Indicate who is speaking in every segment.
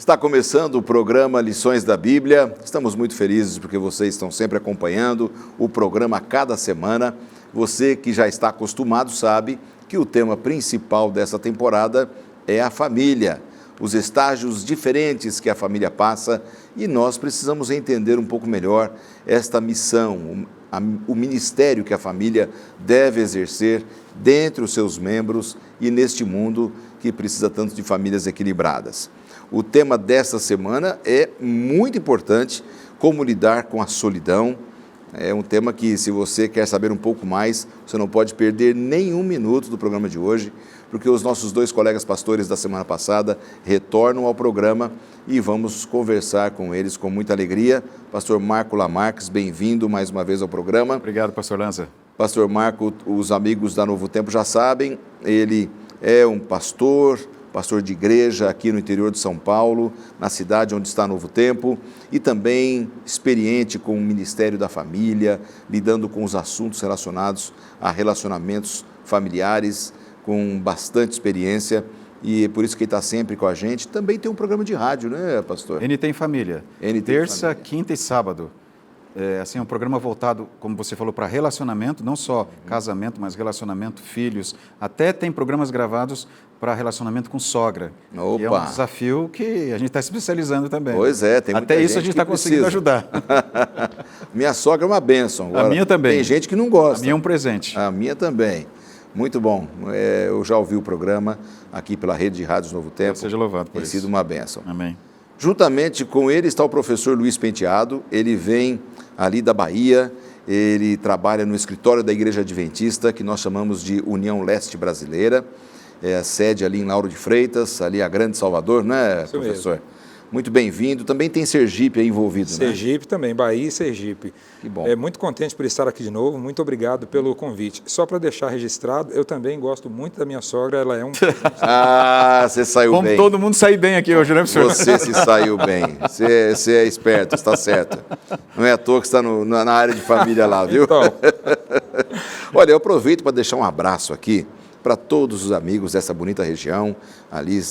Speaker 1: Está começando o programa Lições da Bíblia. Estamos muito felizes porque vocês estão sempre acompanhando o programa a cada semana. Você que já está acostumado sabe que o tema principal dessa temporada é a família, os estágios diferentes que a família passa, e nós precisamos entender um pouco melhor esta missão, o ministério que a família deve exercer dentre os seus membros e neste mundo que precisa tanto de famílias equilibradas. O tema desta semana é muito importante, como lidar com a solidão. É um tema que, se você quer saber um pouco mais, você não pode perder nenhum minuto do programa de hoje, porque os nossos dois colegas pastores da semana passada retornam ao programa e vamos conversar com eles com muita alegria. Pastor Marco Lamarques, bem-vindo mais uma vez ao programa.
Speaker 2: Obrigado, pastor Lanza.
Speaker 1: Pastor Marco, os amigos da Novo Tempo já sabem, ele é um pastor de igreja aqui no interior de São Paulo, na cidade onde está Novo Tempo, e também experiente com o Ministério da Família, lidando com os assuntos relacionados a relacionamentos familiares, com bastante experiência, e é por isso que ele está sempre com a gente. Também tem um programa de rádio, né, pastor?
Speaker 2: NT em Família, terça,
Speaker 1: Família.
Speaker 2: Quinta e sábado. É um programa voltado, como você falou, para relacionamento, não só casamento, mas relacionamento, filhos. Até tem programas gravados para relacionamento com sogra.
Speaker 1: Opa.
Speaker 2: E é um desafio que a gente está se especializando também.
Speaker 1: Pois é, tem muita
Speaker 2: Até
Speaker 1: gente
Speaker 2: isso a gente
Speaker 1: que
Speaker 2: está conseguindo
Speaker 1: precisa.
Speaker 2: ajudar.
Speaker 1: Minha sogra é uma bênção. Agora,
Speaker 2: a minha também.
Speaker 1: Tem gente que não gosta.
Speaker 2: A minha é um presente.
Speaker 1: A minha também. Muito bom. Eu já ouvi o programa aqui pela Rede de Rádios Novo Tempo.
Speaker 2: Seja louvado por
Speaker 1: isso. Tem sido
Speaker 2: isso.
Speaker 1: uma bênção.
Speaker 2: Amém.
Speaker 1: Juntamente com ele está o professor Luiz Penteado. Ele vem ali da Bahia, ele trabalha no escritório da Igreja Adventista, que nós chamamos de União Leste Brasileira, a sede ali em Lauro de Freitas, ali a Grande Salvador, né,
Speaker 3: Isso
Speaker 1: professor?
Speaker 3: mesmo.
Speaker 1: Muito bem-vindo. Também tem Sergipe aí envolvido, né?
Speaker 3: Sergipe também, Bahia e Sergipe.
Speaker 1: Que bom.
Speaker 3: Muito contente por estar aqui de novo, muito obrigado pelo convite. Só para deixar registrado, eu também gosto muito da minha sogra, ela é um...
Speaker 1: Ah, você saiu
Speaker 2: Vamos
Speaker 1: bem.
Speaker 2: todo mundo sair bem aqui hoje, né, professor?
Speaker 1: Você se saiu bem. Você é esperto, está certo. Não é à toa que está na área de família lá, viu?
Speaker 3: Então.
Speaker 1: Olha, eu aproveito para deixar um abraço aqui para todos os amigos dessa bonita região, ali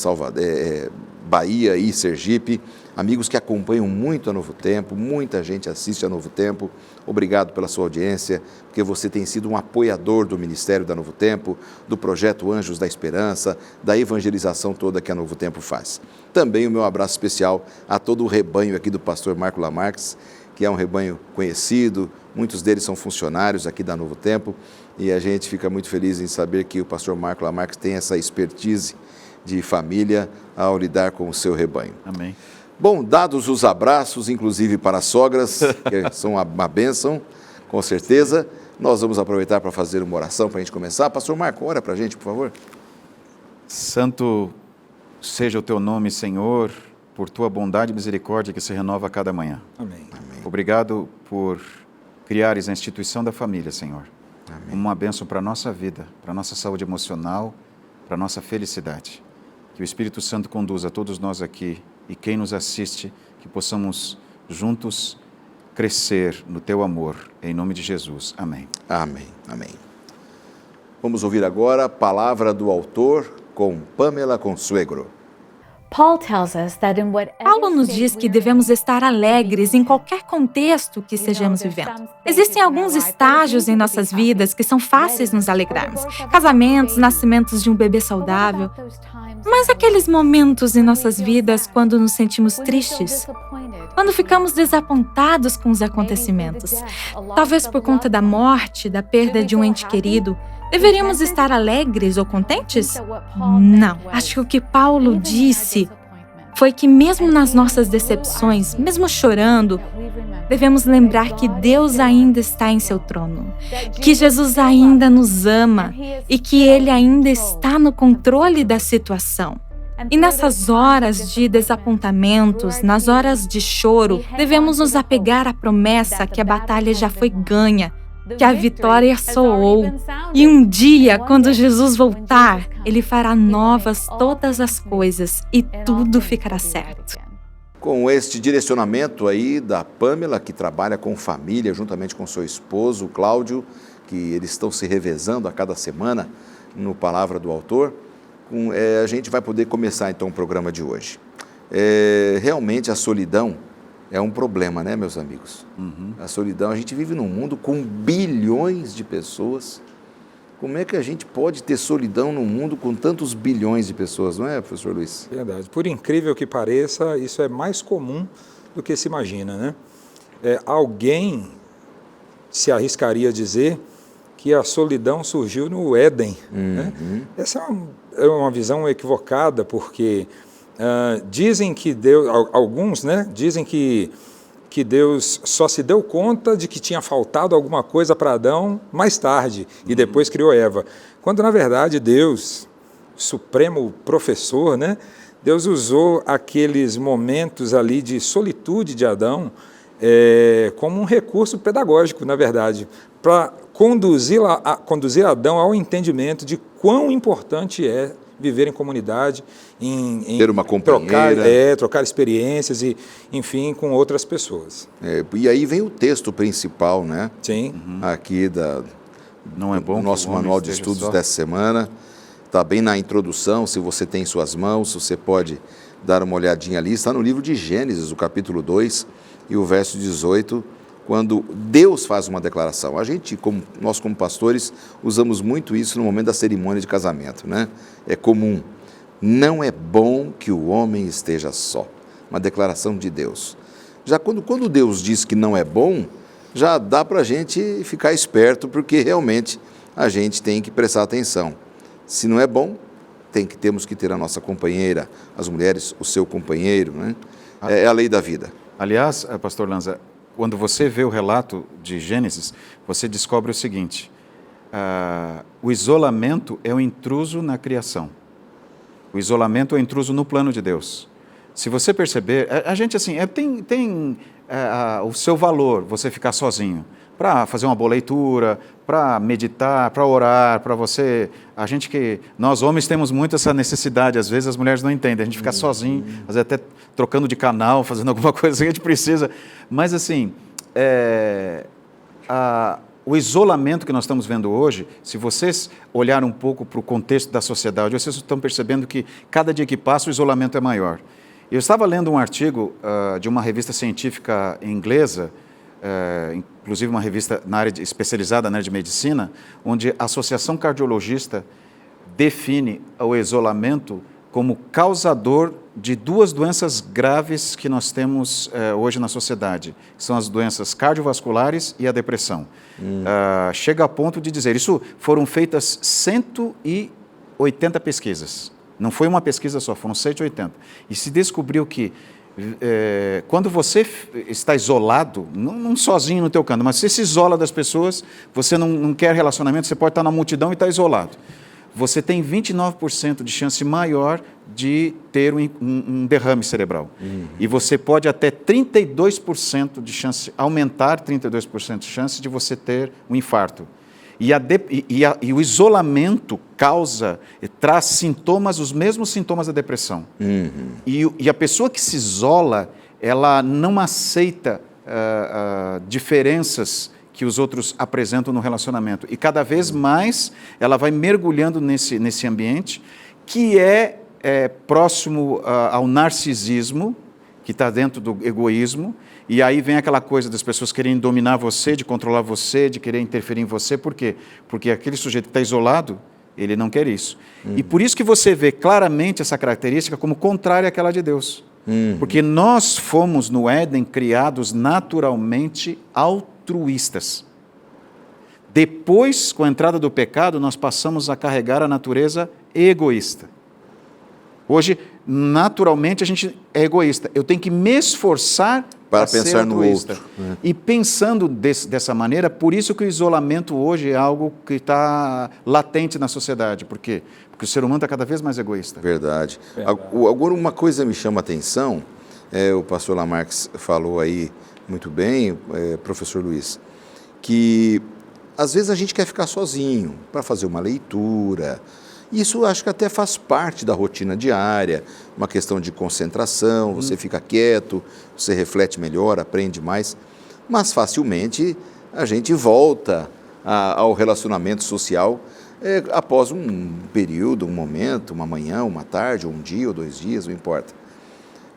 Speaker 1: Bahia e Sergipe, amigos que acompanham muito a Novo Tempo, muita gente assiste a Novo Tempo. Obrigado pela sua audiência, porque você tem sido um apoiador do Ministério da Novo Tempo, do projeto Anjos da Esperança, da evangelização toda que a Novo Tempo faz. Também o meu abraço especial a todo o rebanho aqui do pastor Marco Lamarques, que é um rebanho conhecido, muitos deles são funcionários aqui da Novo Tempo, e a gente fica muito feliz em saber que o pastor Marco Lamarques tem essa expertise de família ao lidar com o seu rebanho.
Speaker 2: Amém.
Speaker 1: Bom, dados os abraços, inclusive para as sogras, que são uma bênção, com certeza, nós vamos aproveitar para fazer uma oração para a gente começar. Pastor Marco, ora para a gente, por favor.
Speaker 2: Santo seja o teu nome, Senhor, por tua bondade e misericórdia que se renova a cada manhã.
Speaker 3: Amém.
Speaker 2: Obrigado por criares a instituição da família, Senhor.
Speaker 1: Amém.
Speaker 2: Uma bênção para a nossa vida, para a nossa saúde emocional, para a nossa felicidade. Que o Espírito Santo conduza todos nós aqui e quem nos assiste, que possamos juntos crescer no teu amor, em nome de Jesus. Amém.
Speaker 1: Amém, amém. Vamos ouvir agora a palavra do autor com Pamela Consuegro.
Speaker 4: Paulo nos diz que devemos estar alegres em qualquer contexto que estejamos vivendo. Existem alguns estágios em nossas vidas que são fáceis nos alegrarmos. Casamentos, nascimentos de um bebê saudável. Mas aqueles momentos em nossas vidas quando nos sentimos tristes, quando ficamos desapontados com os acontecimentos, talvez por conta da morte, da perda de um ente querido, deveríamos estar alegres ou contentes? Não. Acho que o que Paulo disse foi que mesmo nas nossas decepções, mesmo chorando, devemos lembrar que Deus ainda está em seu trono, que Jesus ainda nos ama e que Ele ainda está no controle da situação. E nessas horas de desapontamentos, nas horas de choro, devemos nos apegar à promessa que a batalha já foi ganha, que a vitória soou. E um dia, quando Jesus voltar, Ele fará novas todas as coisas e tudo ficará certo.
Speaker 1: Com este direcionamento aí da Pamela, que trabalha com família, juntamente com seu esposo, Cláudio, que eles estão se revezando a cada semana no Palavra do Autor, a gente vai poder começar então o programa de hoje. realmente a solidão é um problema, né, meus amigos? A solidão, a gente vive num mundo com bilhões de pessoas. Como é que a gente pode ter solidão num mundo com tantos bilhões de pessoas, não é, professor Luiz?
Speaker 3: Verdade. Por incrível que pareça, isso é mais comum do que se imagina, né? Alguém se arriscaria a dizer que a solidão surgiu no Éden, né? Essa é uma visão equivocada, porque dizem que Deus, alguns, né, dizem que Deus só se deu conta de que tinha faltado alguma coisa para Adão mais tarde, e depois criou Eva. Quando, na verdade, Deus, supremo professor, né, Deus usou aqueles momentos ali de solitude de Adão como um recurso pedagógico, na verdade, para conduzir Adão ao entendimento de quão importante é viver em comunidade, em
Speaker 1: ter uma companheira,
Speaker 3: trocar experiências e, enfim, com outras pessoas.
Speaker 1: E aí vem o texto principal, né?
Speaker 3: Sim.
Speaker 1: Aqui
Speaker 2: Não é bom
Speaker 1: do nosso manual de estudos dessa semana. Está bem na introdução, se você tem em suas mãos, você pode dar uma olhadinha ali. Está no livro de Gênesis, o capítulo 2 e o verso 18, quando Deus faz uma declaração. Nós como pastores, usamos muito isso no momento da cerimônia de casamento, né? É comum. Não é bom que o homem esteja só. Uma declaração de Deus. Já quando Deus diz que não é bom, já dá para a gente ficar esperto, porque realmente a gente tem que prestar atenção. Se não é bom, temos que ter a nossa companheira, as mulheres, o seu companheiro, né? É a lei da vida.
Speaker 2: Aliás, pastor Lanza, quando você vê o relato de Gênesis, você descobre o seguinte: o isolamento é um intruso na criação. O isolamento é um intruso no plano de Deus. Se você perceber, a gente assim, tem o seu valor você ficar sozinho, para fazer uma boa leitura, para meditar, para orar, para você... Nós homens temos muito essa necessidade, às vezes as mulheres não entendem, a gente fica sozinho, às vezes até trocando de canal, fazendo alguma coisa que a gente precisa. Mas assim, o isolamento que nós estamos vendo hoje, se vocês olharem um pouco para o contexto da sociedade, vocês estão percebendo que cada dia que passa o isolamento é maior. Eu estava lendo um artigo de uma revista científica inglesa, inclusive uma revista especializada na área de medicina, onde a Associação Cardiologista define o isolamento como causador de duas doenças graves que nós temos hoje na sociedade, que são as doenças cardiovasculares e a depressão. Chega a ponto de dizer, isso foram feitas 180 pesquisas, não foi uma pesquisa só, foram 180, e se descobriu que quando você está isolado, não sozinho no teu canto, mas você se isola das pessoas, você não quer relacionamento, você pode estar na multidão e estar isolado. Você tem 29% de chance maior de ter um derrame cerebral. E você pode até 32% de chance, aumentar 32% de chance de você ter um infarto. E o isolamento traz sintomas, os mesmos sintomas da depressão. E a pessoa que se isola, ela não aceita diferenças que os outros apresentam no relacionamento. E cada vez mais ela vai mergulhando nesse ambiente que é próximo ao narcisismo, que está dentro do egoísmo, e aí vem aquela coisa das pessoas quererem dominar você, de controlar você, de querer interferir em você. Por quê? Porque aquele sujeito que está isolado, ele não quer isso. E por isso que você vê claramente essa característica como contrária àquela de Deus. Porque nós fomos no Éden criados naturalmente altruístas. Depois, com a entrada do pecado, nós passamos a carregar a natureza egoísta. Hoje, naturalmente, a gente é egoísta. Eu tenho que me esforçar
Speaker 1: para pensar no outro.
Speaker 2: E pensando dessa maneira, por isso que o isolamento hoje é algo que está latente na sociedade. Por quê? Porque o ser humano está cada vez mais egoísta.
Speaker 1: Verdade. Agora, uma coisa me chama a atenção, o pastor Lamarques falou aí muito bem, professor Luiz, que às vezes a gente quer ficar sozinho para fazer uma leitura. Isso acho que até faz parte da rotina diária, uma questão de concentração, você fica quieto, você reflete melhor, aprende mais, mas facilmente a gente volta ao relacionamento social após um período, um momento, uma manhã, uma tarde, ou um dia ou 2 dias, não importa.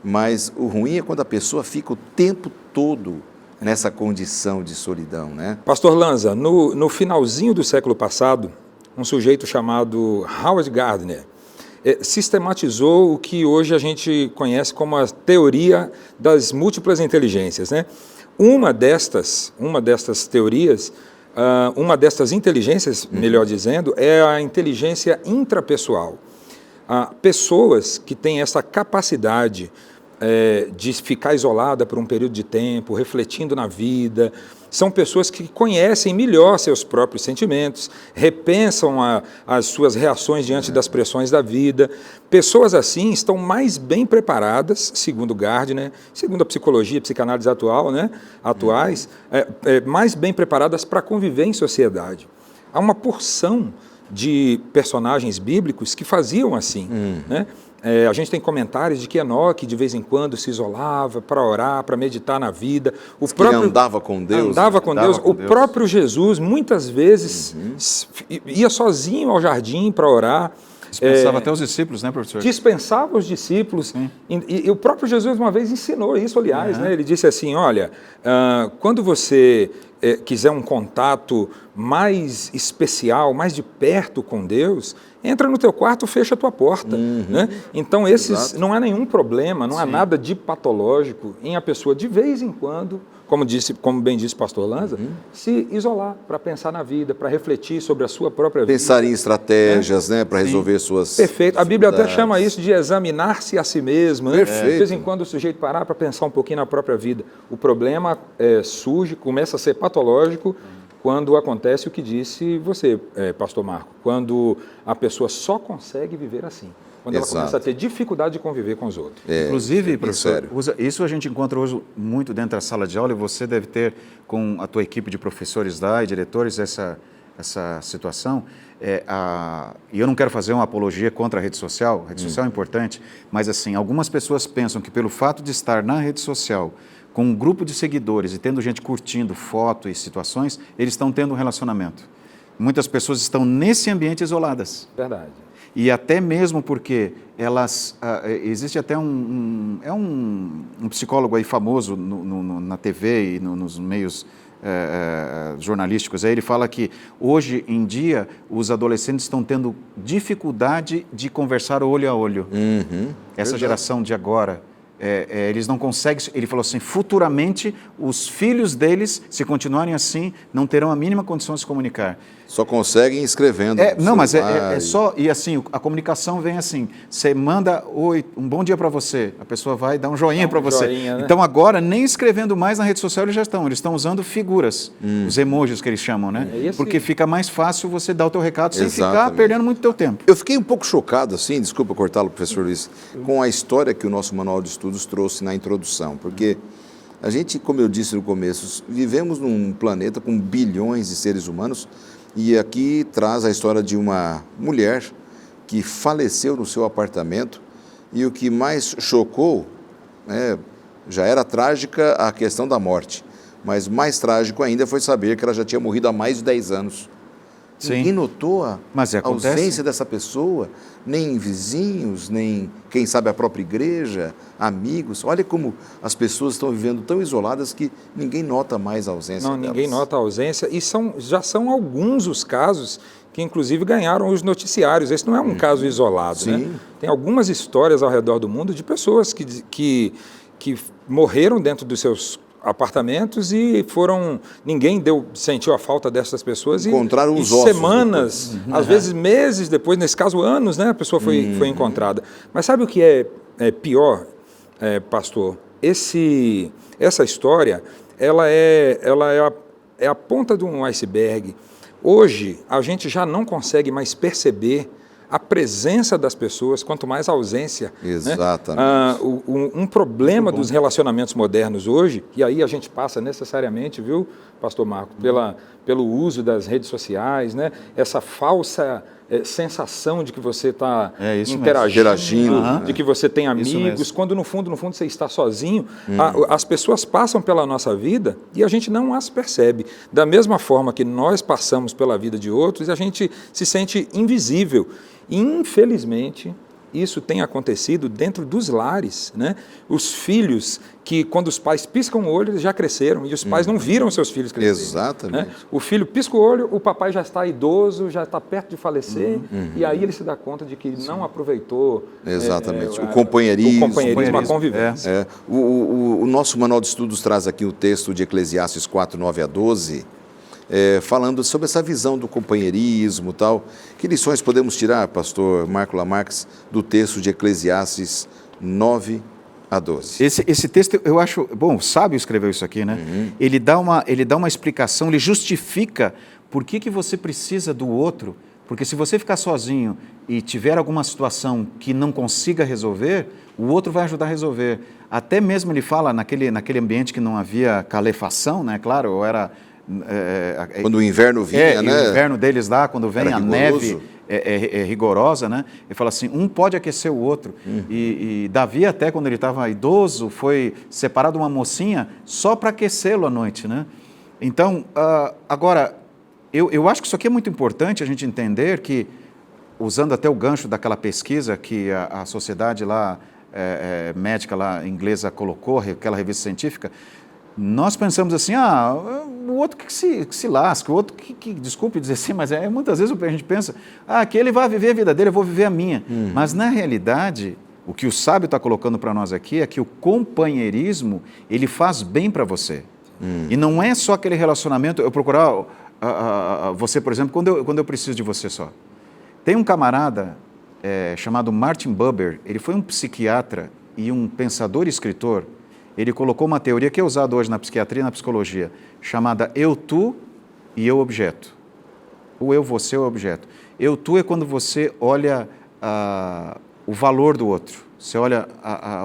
Speaker 1: mas o ruim é quando a pessoa fica o tempo todo nessa condição de solidão, né?
Speaker 3: Pastor Lanza, no finalzinho do século passado, um sujeito chamado Howard Gardner sistematizou o que hoje a gente conhece como a teoria das múltiplas inteligências, né? Uma destas teorias, uma destas inteligências, melhor dizendo, é a inteligência intrapessoal. Pessoas que têm essa capacidade de ficar isolada por um período de tempo, refletindo na vida, são pessoas que conhecem melhor seus próprios sentimentos, repensam as suas reações diante das pressões da vida. Pessoas assim estão mais bem preparadas, segundo Gardner, segundo a psicologia e psicanálise atuais, mais bem preparadas para conviver em sociedade. Há uma porção de personagens bíblicos que faziam assim, né? A gente tem comentários de que Enoque, de vez em quando, se isolava para orar, para meditar na vida.
Speaker 1: Ele andava com Deus.
Speaker 3: Andava com Deus. O próprio Jesus, muitas vezes, ia sozinho ao jardim para orar.
Speaker 2: Dispensava até os discípulos, né, professor?
Speaker 3: Dispensava os discípulos. E o próprio Jesus, uma vez, ensinou isso, aliás. Né? Ele disse assim, olha, quando você quiser um contato mais especial, mais de perto com Deus, entra no teu quarto, fecha a tua porta. Né? Então, não há nenhum problema, não há nada de patológico em a pessoa, de vez em quando, como bem disse o pastor Lanza, se isolar para pensar na vida, para refletir sobre a sua própria vida.
Speaker 1: Pensar em estratégias, né, para resolver suas...
Speaker 3: Perfeito. A Bíblia até chama isso de examinar-se a si mesmo. Né?
Speaker 1: Perfeito.
Speaker 3: De vez em quando o sujeito parar para pensar um pouquinho na própria vida. O problema surge, começa a ser patológico, quando acontece o que disse você, pastor Marco, quando a pessoa só consegue viver assim, quando ela começa a ter dificuldade de conviver com os outros.
Speaker 2: Inclusive, professor, isso a gente encontra hoje muito dentro da sala de aula, e você deve ter com a tua equipe de professores lá e diretores essa situação. E eu não quero fazer uma apologia contra a rede social é importante, mas assim, algumas pessoas pensam que pelo fato de estar na rede social, com um grupo de seguidores e tendo gente curtindo foto e situações, eles estão tendo um relacionamento. Muitas pessoas estão nesse ambiente isoladas.
Speaker 3: Verdade.
Speaker 2: E até mesmo porque elas... existe até um psicólogo aí famoso na TV e nos meios jornalísticos. Aí ele fala que hoje em dia os adolescentes estão tendo dificuldade de conversar olho a olho. Essa geração de agora... eles não conseguem, ele falou assim, futuramente os filhos deles, se continuarem assim, não terão a mínima condição de se comunicar.
Speaker 1: Só conseguem escrevendo.
Speaker 2: Não, mas é só, e assim, a comunicação vem assim, você manda, oi, um bom dia para você, a pessoa vai dar um joinha para você.
Speaker 3: Né?
Speaker 2: Então agora, nem escrevendo mais na rede social eles estão usando figuras, os emojis que eles chamam, né? Porque fica mais fácil você dar o teu recado sem ficar perdendo muito teu tempo.
Speaker 1: Eu fiquei um pouco chocado, assim, desculpa cortá-lo, professor Luiz, com a história que o nosso manual de estudos trouxe na introdução, porque a gente, como eu disse no começo, vivemos num planeta com bilhões de seres humanos, e aqui traz a história de uma mulher que faleceu no seu apartamento, e o que mais chocou, já era trágica a questão da morte, mas mais trágico ainda foi saber que ela já tinha morrido há mais de 10 anos. Ninguém notou a ausência dessa pessoa, nem vizinhos, nem, quem sabe, a própria igreja, amigos. Olha como as pessoas estão vivendo tão isoladas que ninguém nota mais a ausência delas.
Speaker 3: Ninguém nota a ausência, e já são alguns os casos que, inclusive, ganharam os noticiários. Esse não é um caso isolado. Né? Tem algumas histórias ao redor do mundo de pessoas que morreram dentro dos seus apartamentos e ninguém sentiu a falta dessas pessoas.
Speaker 1: Encontraram os ossos.
Speaker 3: Semanas, às vezes meses depois, nesse caso anos, né, a pessoa foi encontrada. Mas sabe o que é pior, pastor? Essa história, ela é a ponta de um iceberg. Hoje, a gente já não consegue mais perceber a presença das pessoas, quanto mais a ausência.
Speaker 1: Exatamente.
Speaker 3: Né? Um problema dos relacionamentos modernos hoje, e aí a gente passa necessariamente, viu, pastor Marco, pelo uso das redes sociais, né? Essa falsa sensação de que você está interagindo, de que você tem amigos, quando no fundo você está sozinho. As pessoas passam pela nossa vida e a gente não as percebe. Da mesma forma que nós passamos pela vida de outros, a gente se sente invisível. E, infelizmente, isso tem acontecido dentro dos lares, né? Os filhos que, quando os pais piscam o olho, eles já cresceram, e os pais não viram seus filhos crescerem.
Speaker 1: Exatamente.
Speaker 3: Né? O filho pisca o olho, o papai já está idoso, já está perto de falecer, e aí ele se dá conta de que não aproveitou
Speaker 1: Exatamente. O companheirismo,
Speaker 3: a convivência.
Speaker 1: O nosso manual de estudos traz aqui o texto de Eclesiastes 4, 9 a 12, falando sobre essa visão do companheirismo e tal. Que lições podemos tirar, pastor Marco Lamarques, do texto de Eclesiastes 9 a 12?
Speaker 2: Esse texto, eu acho... Bom, o sábio escreveu isso aqui, né? Ele dá uma explicação, ele justifica por que você precisa do outro. Porque se você ficar sozinho e tiver alguma situação que não consiga resolver, o outro vai ajudar a resolver. Até mesmo ele fala naquele ambiente que não havia calefação, né? Claro, ou era...
Speaker 1: quando o inverno vinha, né?
Speaker 2: O inverno deles lá, quando vem a neve é rigorosa, né? Ele fala assim, um pode aquecer o outro. E Davi, até quando ele estava idoso, foi separado de uma mocinha só para aquecê-lo à noite, né? Então, agora, eu acho que isso aqui é muito importante a gente entender que, usando até o gancho daquela pesquisa que a sociedade lá, médica lá inglesa colocou, aquela revista científica, nós pensamos assim, o outro que se lasca, o outro que desculpe dizer assim, mas muitas vezes a gente pensa, que ele vai viver a vida dele, eu vou viver a minha. Mas, na realidade, o que o sábio está colocando para nós aqui é que o companheirismo, ele faz bem para você. E não é só aquele relacionamento, eu procurar você, por exemplo, quando eu preciso de você só. Tem um camarada chamado Martin Buber, ele foi um psiquiatra e um pensador e escritor. Ele colocou uma teoria que é usada hoje na psiquiatria e na psicologia, chamada eu, tu e eu, objeto. O eu, você, o objeto. Eu, tu é quando você olha o valor do outro. Você olha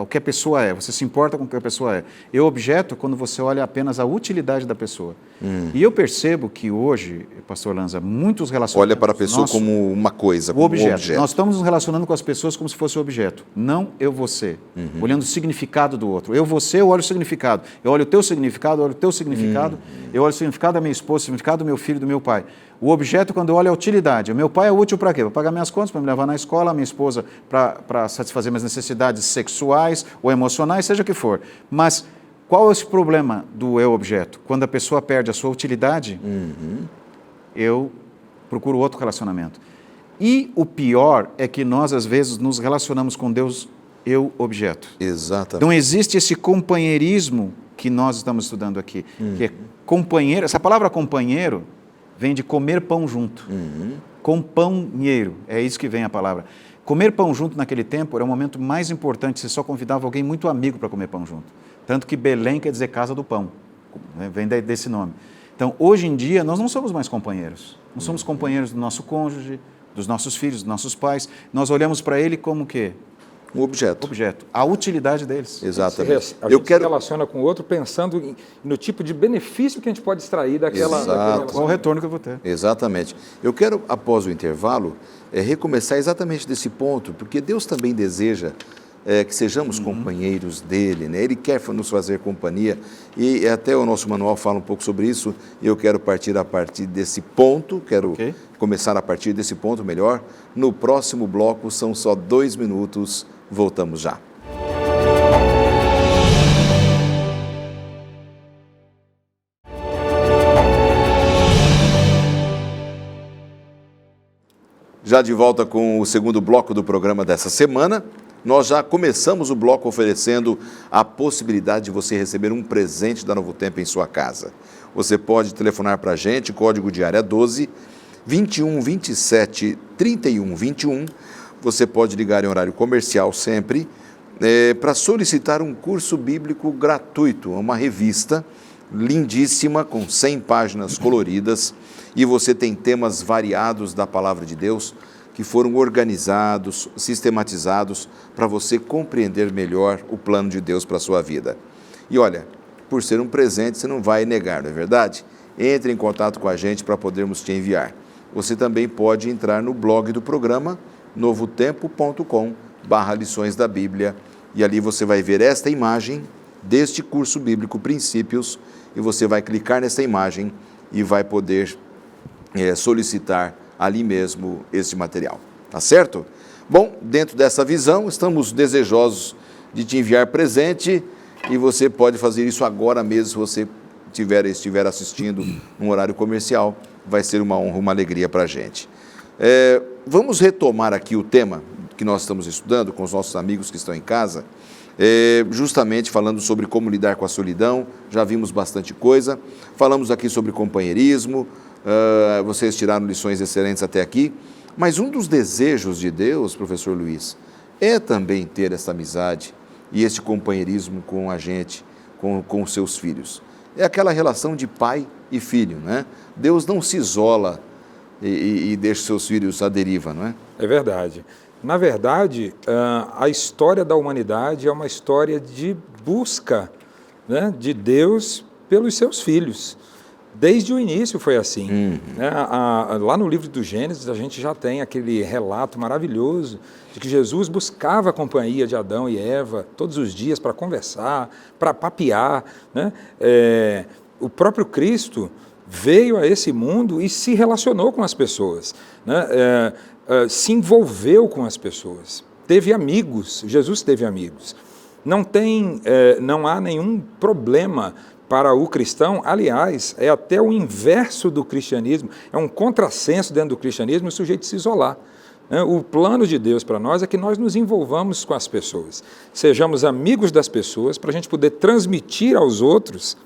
Speaker 2: o que a pessoa é, você se importa com o que a pessoa é. Eu, objeto, quando você olha apenas a utilidade da pessoa. E eu percebo que hoje, pastor Lanza, muitos relacionamentos...
Speaker 1: Olha para a pessoa como uma coisa, como
Speaker 2: objeto.
Speaker 1: um objeto.
Speaker 2: Nós estamos nos relacionando com as pessoas como se fosse o objeto. Não eu, você. Olhando o significado do outro. Eu, você, eu olho o significado. Eu olho o teu significado, eu olho o teu significado. Eu olho o significado da minha esposa, o significado do meu filho, do meu pai. O objeto, quando eu olho a utilidade. O meu pai é útil para quê? Para pagar minhas contas, para me levar na escola, a minha esposa para satisfazer minhas necessidades sexuais ou emocionais, seja o que for. Mas qual é esse problema do eu objeto? Quando a pessoa perde a sua utilidade, eu procuro outro relacionamento. E o pior é que nós, às vezes, nos relacionamos com Deus eu objeto.
Speaker 1: Exatamente.
Speaker 2: Então existe esse companheirismo que nós estamos estudando aqui, que é companheiro. Essa palavra companheiro vem de comer pão junto. Companheiro, é isso que vem a palavra. Comer pão junto naquele tempo era o momento mais importante, você só convidava alguém muito amigo para comer pão junto. Tanto que Belém quer dizer casa do pão, né? Vem desse nome. Então, hoje em dia, nós não somos mais companheiros. Não somos companheiros do nosso cônjuge, dos nossos filhos, dos nossos pais. Nós olhamos para ele como o quê?
Speaker 1: Um objeto.
Speaker 2: Objeto. A utilidade deles.
Speaker 1: Exatamente.
Speaker 3: A gente se relaciona com o outro pensando no tipo de benefício que a gente pode extrair daquela...
Speaker 2: Qual o retorno que eu vou ter.
Speaker 1: Exatamente. Eu quero, após o intervalo, recomeçar exatamente desse ponto, porque Deus também deseja que sejamos companheiros dele, né? Ele quer nos fazer companhia, e até o nosso manual fala um pouco sobre isso, e eu quero partir a partir desse ponto, começar a partir desse ponto melhor. No próximo bloco, são só 2 minutos, voltamos já. Já de volta com o segundo bloco do programa dessa semana. Nós já começamos o bloco oferecendo a possibilidade de você receber um presente da Novo Tempo em sua casa. Você pode telefonar para a gente, código de área 12, 21 27 31 21. Você pode ligar em horário comercial sempre, para solicitar um curso bíblico gratuito, uma revista lindíssima, com 100 páginas coloridas, e você tem temas variados da Palavra de Deus, que foram organizados, sistematizados, para você compreender melhor o plano de Deus para a sua vida. E olha, por ser um presente, você não vai negar, não é verdade? Entre em contato com a gente para podermos te enviar. Você também pode entrar no blog do programa, novotempo.com/lições da Bíblia, e ali você vai ver esta imagem deste curso bíblico Princípios, e você vai clicar nessa imagem e vai poder solicitar ali mesmo esse material, tá certo? Bom, dentro dessa visão, estamos desejosos de te enviar presente e você pode fazer isso agora mesmo se você estiver assistindo num horário comercial. Vai ser uma honra, uma alegria para a gente. Vamos retomar aqui o tema que nós estamos estudando com os nossos amigos que estão em casa, justamente falando sobre como lidar com a solidão. Já vimos bastante coisa, falamos aqui sobre companheirismo, vocês tiraram lições excelentes até aqui, mas um dos desejos de Deus, professor Luiz, é também ter essa amizade e esse companheirismo com a gente, com os seus filhos. É aquela relação de pai e filho, né? Deus não se isola e deixa seus filhos à deriva, não é?
Speaker 3: É verdade. Na verdade, a história da humanidade é uma história de busca, né, de Deus pelos seus filhos. Desde o início foi assim. Né? Lá no livro do Gênesis, a gente já tem aquele relato maravilhoso de que Jesus buscava a companhia de Adão e Eva todos os dias para conversar, para papear. Né? O próprio Cristo veio a esse mundo e se relacionou com as pessoas, né? Se envolveu com as pessoas, teve amigos, Jesus teve amigos. Não há nenhum problema para o cristão, aliás, é até o inverso do cristianismo, é um contrassenso dentro do cristianismo o sujeito se isolar. O plano de Deus para nós é que nós nos envolvamos com as pessoas, sejamos amigos das pessoas, para a gente poder transmitir aos outros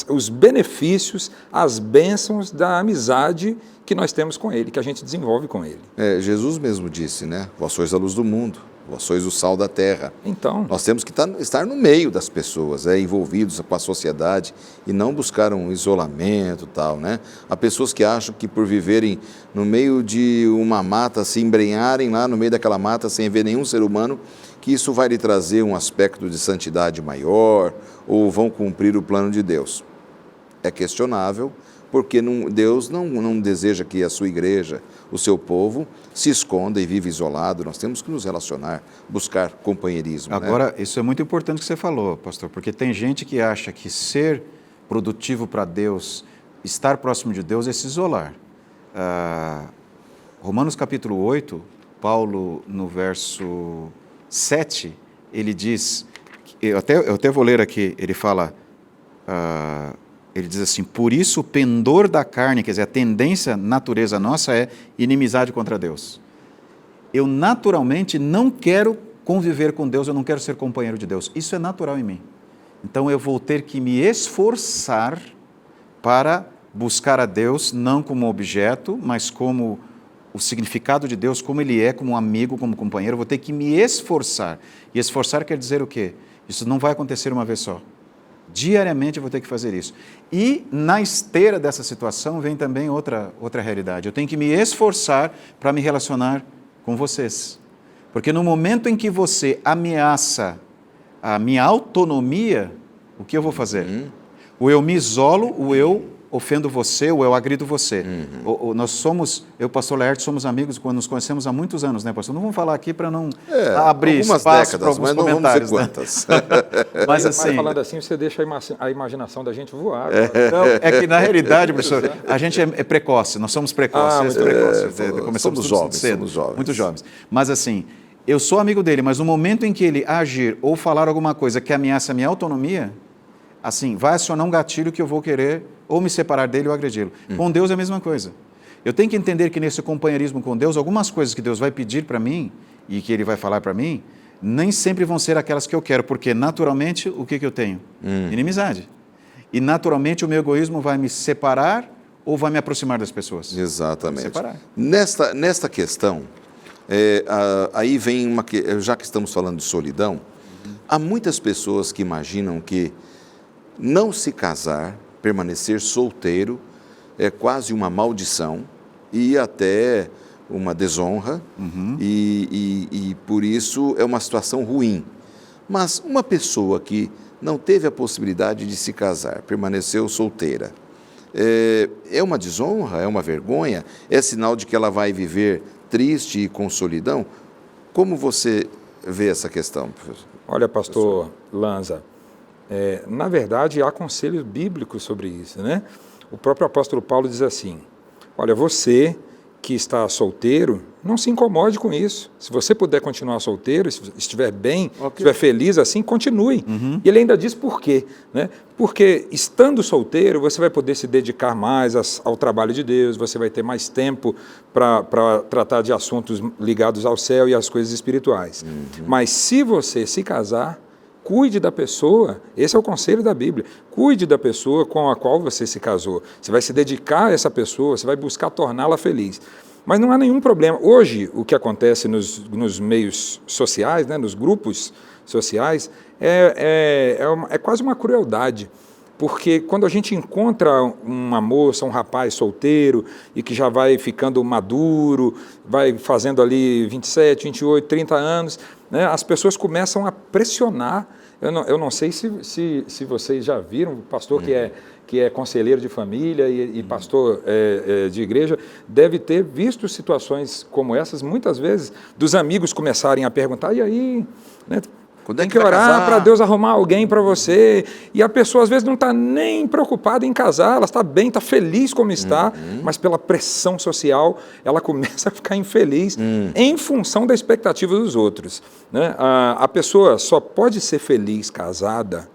Speaker 3: os benefícios, as bênçãos da amizade que nós temos com Ele, que a gente desenvolve com Ele.
Speaker 1: Jesus mesmo disse, né? Vós sois a luz do mundo, vós sois o sal da terra.
Speaker 3: Então,
Speaker 1: nós temos que estar no meio das pessoas, envolvidos com a sociedade e não buscar um isolamento e tal, né? Há pessoas que acham que por viverem no meio de uma mata, se embrenharem lá no meio daquela mata sem ver nenhum ser humano, que isso vai lhe trazer um aspecto de santidade maior ou vão cumprir o plano de Deus. É questionável, porque Deus não deseja que a sua igreja, o seu povo, se esconda e viva isolado. Nós temos que nos relacionar, buscar companheirismo.
Speaker 2: Agora,
Speaker 1: né?
Speaker 2: Isso é muito importante que você falou, pastor, porque tem gente que acha que ser produtivo para Deus, estar próximo de Deus é se isolar. Romanos capítulo 8, Paulo, no verso 7, ele diz, eu até vou ler aqui, ele fala, ele diz assim, por isso o pendor da carne, quer dizer, a tendência, natureza nossa é inimizade contra Deus. Eu naturalmente não quero conviver com Deus, eu não quero ser companheiro de Deus, isso é natural em mim. Então eu vou ter que me esforçar para buscar a Deus, não como objeto, mas como o significado de Deus, como Ele é, como um amigo, como companheiro, eu vou ter que me esforçar. E esforçar quer dizer o quê? Isso não vai acontecer uma vez só. Diariamente eu vou ter que fazer isso. E na esteira dessa situação vem também outra realidade. Eu tenho que me esforçar para me relacionar com vocês. Porque no momento em que você ameaça a minha autonomia, o que eu vou fazer? Ou eu me isolo, ou eu ofendo você, ou eu agrido você. Eu, pastor Laerte, somos amigos quando nos conhecemos há muitos anos, né, pastor? Não vamos falar aqui para não abrir espaço para alguns comentários.
Speaker 1: Não vamos dizer quantas.
Speaker 3: Mas falando assim, você deixa a imaginação da gente voar.
Speaker 2: Não, é que na realidade, professor, a gente é precoce, nós somos precoces. Começamos cedo, muito jovens. Mas assim, eu sou amigo dele, mas no momento em que ele agir ou falar alguma coisa que ameaça a minha autonomia, assim, vai acionar um gatilho que eu vou querer ou me separar dele ou agredi-lo. Com Deus é a mesma coisa. Eu tenho que entender que nesse companheirismo com Deus, algumas coisas que Deus vai pedir para mim e que Ele vai falar para mim, nem sempre vão ser aquelas que eu quero, porque naturalmente o que eu tenho? Inimizade. E naturalmente o meu egoísmo vai me separar ou vai me aproximar das pessoas?
Speaker 1: Exatamente.
Speaker 2: Separar.
Speaker 1: Nesta questão, aí vem já que estamos falando de solidão, há muitas pessoas que imaginam que não se casar, permanecer solteiro, é quase uma maldição e até uma desonra, e por isso é uma situação ruim. Mas uma pessoa que não teve a possibilidade de se casar, permaneceu solteira, é uma desonra, é uma vergonha, é sinal de que ela vai viver triste e com solidão? Como você vê essa questão, professor?
Speaker 3: Olha, pastor Lanza, na verdade há conselhos bíblicos sobre isso, né? O próprio apóstolo Paulo diz assim, olha, você que está solteiro, não se incomode com isso. Se você puder continuar solteiro, se estiver bem, estiver feliz assim, continue. E ele ainda diz por quê, né? Porque estando solteiro, você vai poder se dedicar mais ao trabalho de Deus, você vai ter mais tempo para tratar de assuntos ligados ao céu e às coisas espirituais. Mas se você se casar, cuide da pessoa, esse é o conselho da Bíblia, cuide da pessoa com a qual você se casou. Você vai se dedicar a essa pessoa, você vai buscar torná-la feliz. Mas não há nenhum problema. Hoje, o que acontece nos meios sociais, né, nos grupos sociais, é quase uma crueldade. Porque quando a gente encontra uma moça, um rapaz solteiro e que já vai ficando maduro, vai fazendo ali 27, 28, 30 anos, né, as pessoas começam a pressionar. Eu não sei se vocês já viram, o pastor que é conselheiro de família e pastor de igreja, deve ter visto situações como essas, muitas vezes, dos amigos começarem a perguntar, e aí, né, tem que orar para Deus arrumar alguém para você. E a pessoa, às vezes, não está nem preocupada em casar, ela está bem, está feliz como está, mas pela pressão social, ela começa a ficar infeliz em função da expectativa dos outros, né? A pessoa só pode ser feliz casada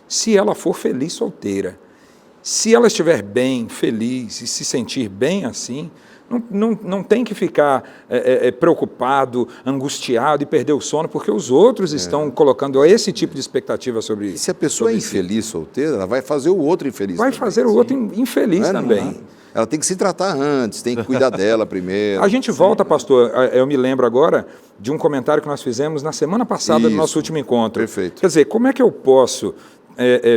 Speaker 3: se ela for feliz solteira. Se ela estiver bem, feliz e se sentir bem assim, não tem que ficar preocupado, angustiado e perder o sono, porque os outros estão colocando esse tipo de expectativa sobre isso.
Speaker 1: E se a pessoa é infeliz solteira, ela vai fazer o outro infeliz
Speaker 3: vai
Speaker 1: também.
Speaker 3: fazer o outro infeliz também.
Speaker 1: Ela tem que se tratar antes, tem que cuidar dela primeiro.
Speaker 3: A gente volta, pastor, eu me lembro agora de um comentário que nós fizemos na semana passada no nosso último encontro.
Speaker 1: Perfeito.
Speaker 3: Quer dizer, como é que eu posso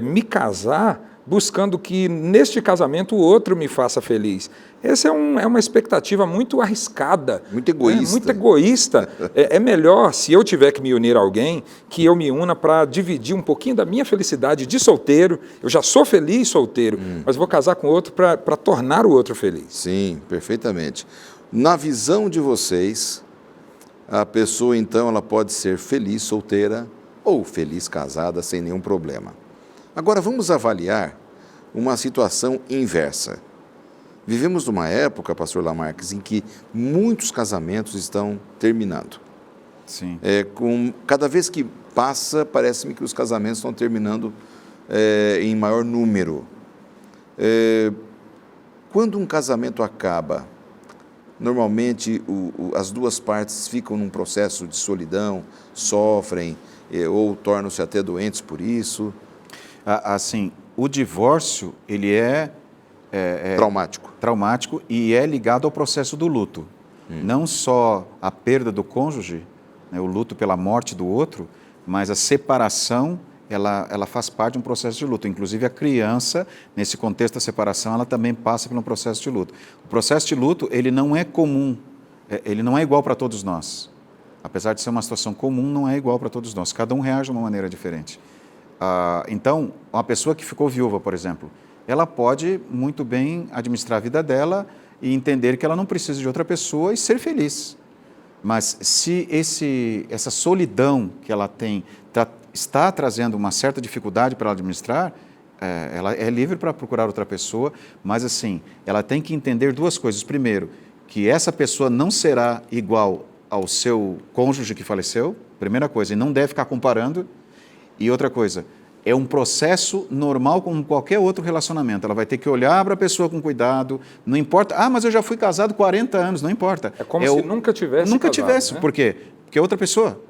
Speaker 3: me casar buscando que neste casamento o outro me faça feliz? Essa é uma expectativa muito arriscada.
Speaker 1: Muito egoísta.
Speaker 3: Muito egoísta. É melhor, se eu tiver que me unir a alguém, que eu me una para dividir um pouquinho da minha felicidade de solteiro. Eu já sou feliz solteiro, mas vou casar com outro para tornar o outro feliz.
Speaker 1: Sim, perfeitamente. Na visão de vocês, a pessoa, então, ela pode ser feliz solteira ou feliz casada sem nenhum problema. Agora, vamos avaliar uma situação inversa. Vivemos numa época, pastor Lamarques, em que muitos casamentos estão terminando.
Speaker 2: Sim.
Speaker 1: Cada vez que passa, parece-me que os casamentos estão terminando em maior número. Quando um casamento acaba, normalmente as duas partes ficam num processo de solidão, sofrem ou tornam-se até doentes por isso.
Speaker 2: Assim, o divórcio, ele é
Speaker 1: traumático
Speaker 2: e é ligado ao processo do luto. Não só a perda do cônjuge, né, o luto pela morte do outro, mas a separação, ela faz parte de um processo de luto. Inclusive, a criança, nesse contexto da separação, ela também passa por um processo de luto. O processo de luto, ele não é comum, ele não é igual para todos nós. Apesar de ser uma situação comum, não é igual para todos nós. Cada um reage de uma maneira diferente. Então, uma pessoa que ficou viúva, por exemplo, ela pode muito bem administrar a vida dela e entender que ela não precisa de outra pessoa e ser feliz. Mas se essa solidão que ela tem está trazendo uma certa dificuldade para ela administrar, ela é livre para procurar outra pessoa, mas assim, ela tem que entender duas coisas. Primeiro, que essa pessoa não será igual ao seu cônjuge que faleceu, primeira coisa, e não deve ficar comparando. E outra coisa, é um processo normal como qualquer outro relacionamento. Ela vai ter que olhar para a pessoa com cuidado, não importa, mas eu já fui casado 40 anos, não importa.
Speaker 3: É como se nunca tivesse
Speaker 2: Nunca
Speaker 3: casado,
Speaker 2: tivesse,
Speaker 3: né?
Speaker 2: Por quê? Porque é outra pessoa,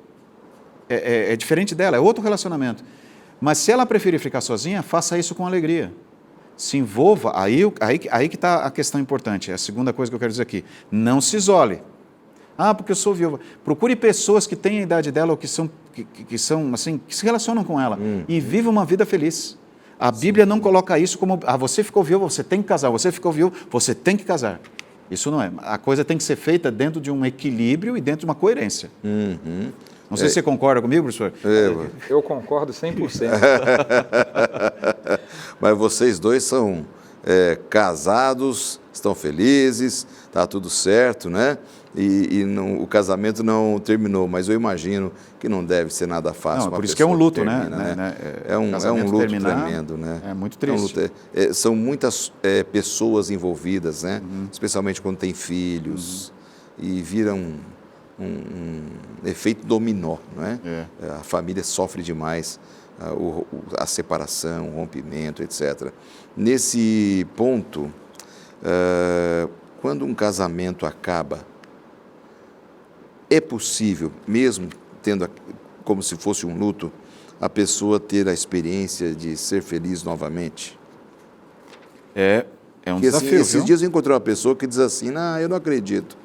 Speaker 2: é diferente dela, é outro relacionamento. Mas se ela preferir ficar sozinha, faça isso com alegria. Se envolva, aí que está a questão importante, é a segunda coisa que eu quero dizer aqui. Não se isole. Porque eu sou viúva. Procure pessoas que têm a idade dela ou que são assim, que se relacionam com ela e vivam uma vida feliz. A Bíblia não coloca isso como, você ficou viúva, você tem que casar, você ficou viúva, você tem que casar. Isso não é. A coisa tem que ser feita dentro de um equilíbrio e dentro de uma coerência. Não sei se você concorda comigo, professor?
Speaker 3: Eu concordo 100%.
Speaker 1: Mas vocês dois casados, estão felizes, está tudo certo, né? E o casamento não terminou, mas eu imagino que não deve ser nada fácil.
Speaker 2: Não, por isso que é um luto,
Speaker 1: termina,
Speaker 2: né?
Speaker 1: É um luto tremendo, né?
Speaker 2: É muito triste.
Speaker 1: São muitas pessoas envolvidas, né? Especialmente quando tem filhos, e vira um efeito dominó, não é? A família sofre demais, a separação, o rompimento, etc. Nesse ponto, quando um casamento acaba, é possível, mesmo tendo como se fosse um luto, a pessoa ter a experiência de ser feliz novamente?
Speaker 2: É um desafio,
Speaker 1: esses
Speaker 2: viu?
Speaker 1: dias eu encontrei uma pessoa que diz assim, eu não acredito.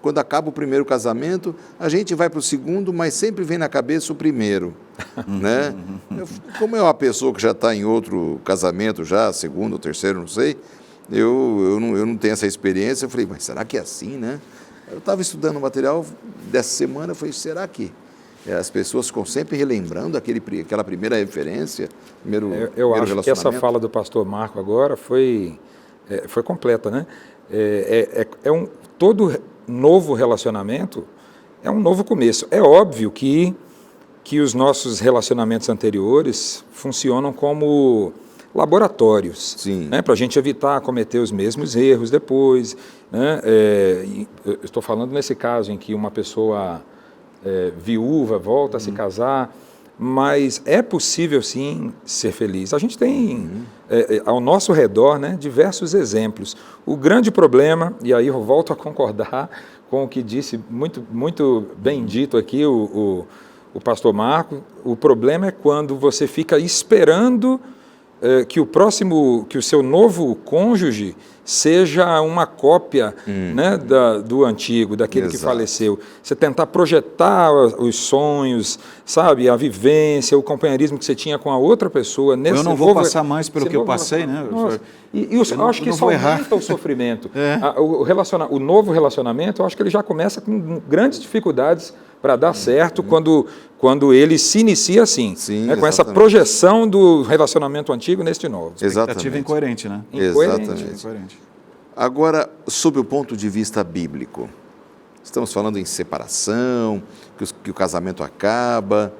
Speaker 1: Quando acaba o primeiro casamento, a gente vai para o segundo, mas sempre vem na cabeça o primeiro, né? Como é uma pessoa que já está em outro casamento, já segundo ou terceiro, não sei, eu não tenho essa experiência. Eu falei, mas será que é assim, né? Eu estava estudando o material dessa semana, eu falei, será que as pessoas ficam sempre relembrando aquela primeira referência, primeiro
Speaker 3: acho que essa fala do pastor Marco agora foi completa, né? Todo novo relacionamento é um novo começo. É óbvio que os nossos relacionamentos anteriores funcionam como laboratórios, né, para a gente evitar cometer os mesmos erros depois, né? Eu estou falando nesse caso em que uma pessoa viúva volta a se casar, mas é possível sim ser feliz. A gente tem ao nosso redor, né, diversos exemplos. O grande problema, e aí eu volto a concordar com o que disse muito bem dito aqui o pastor Marco, o problema é quando você fica esperando que o seu novo cônjuge seja uma cópia, né, do antigo, daquele que faleceu. Você tentar projetar os sonhos, sabe, a vivência, o companheirismo que você tinha com a outra pessoa.
Speaker 2: Eu não vou passar mais pelo que eu passei, né?
Speaker 3: Eu acho que isso aumenta o sofrimento. O novo relacionamento, eu acho que ele já começa com grandes dificuldades para dar certo quando ele se inicia assim, né, com essa projeção do relacionamento antigo neste novo.
Speaker 2: Expectativa incoerente, né?
Speaker 1: Exatamente. Agora, sob o ponto de vista bíblico, estamos falando em separação, que o casamento acaba.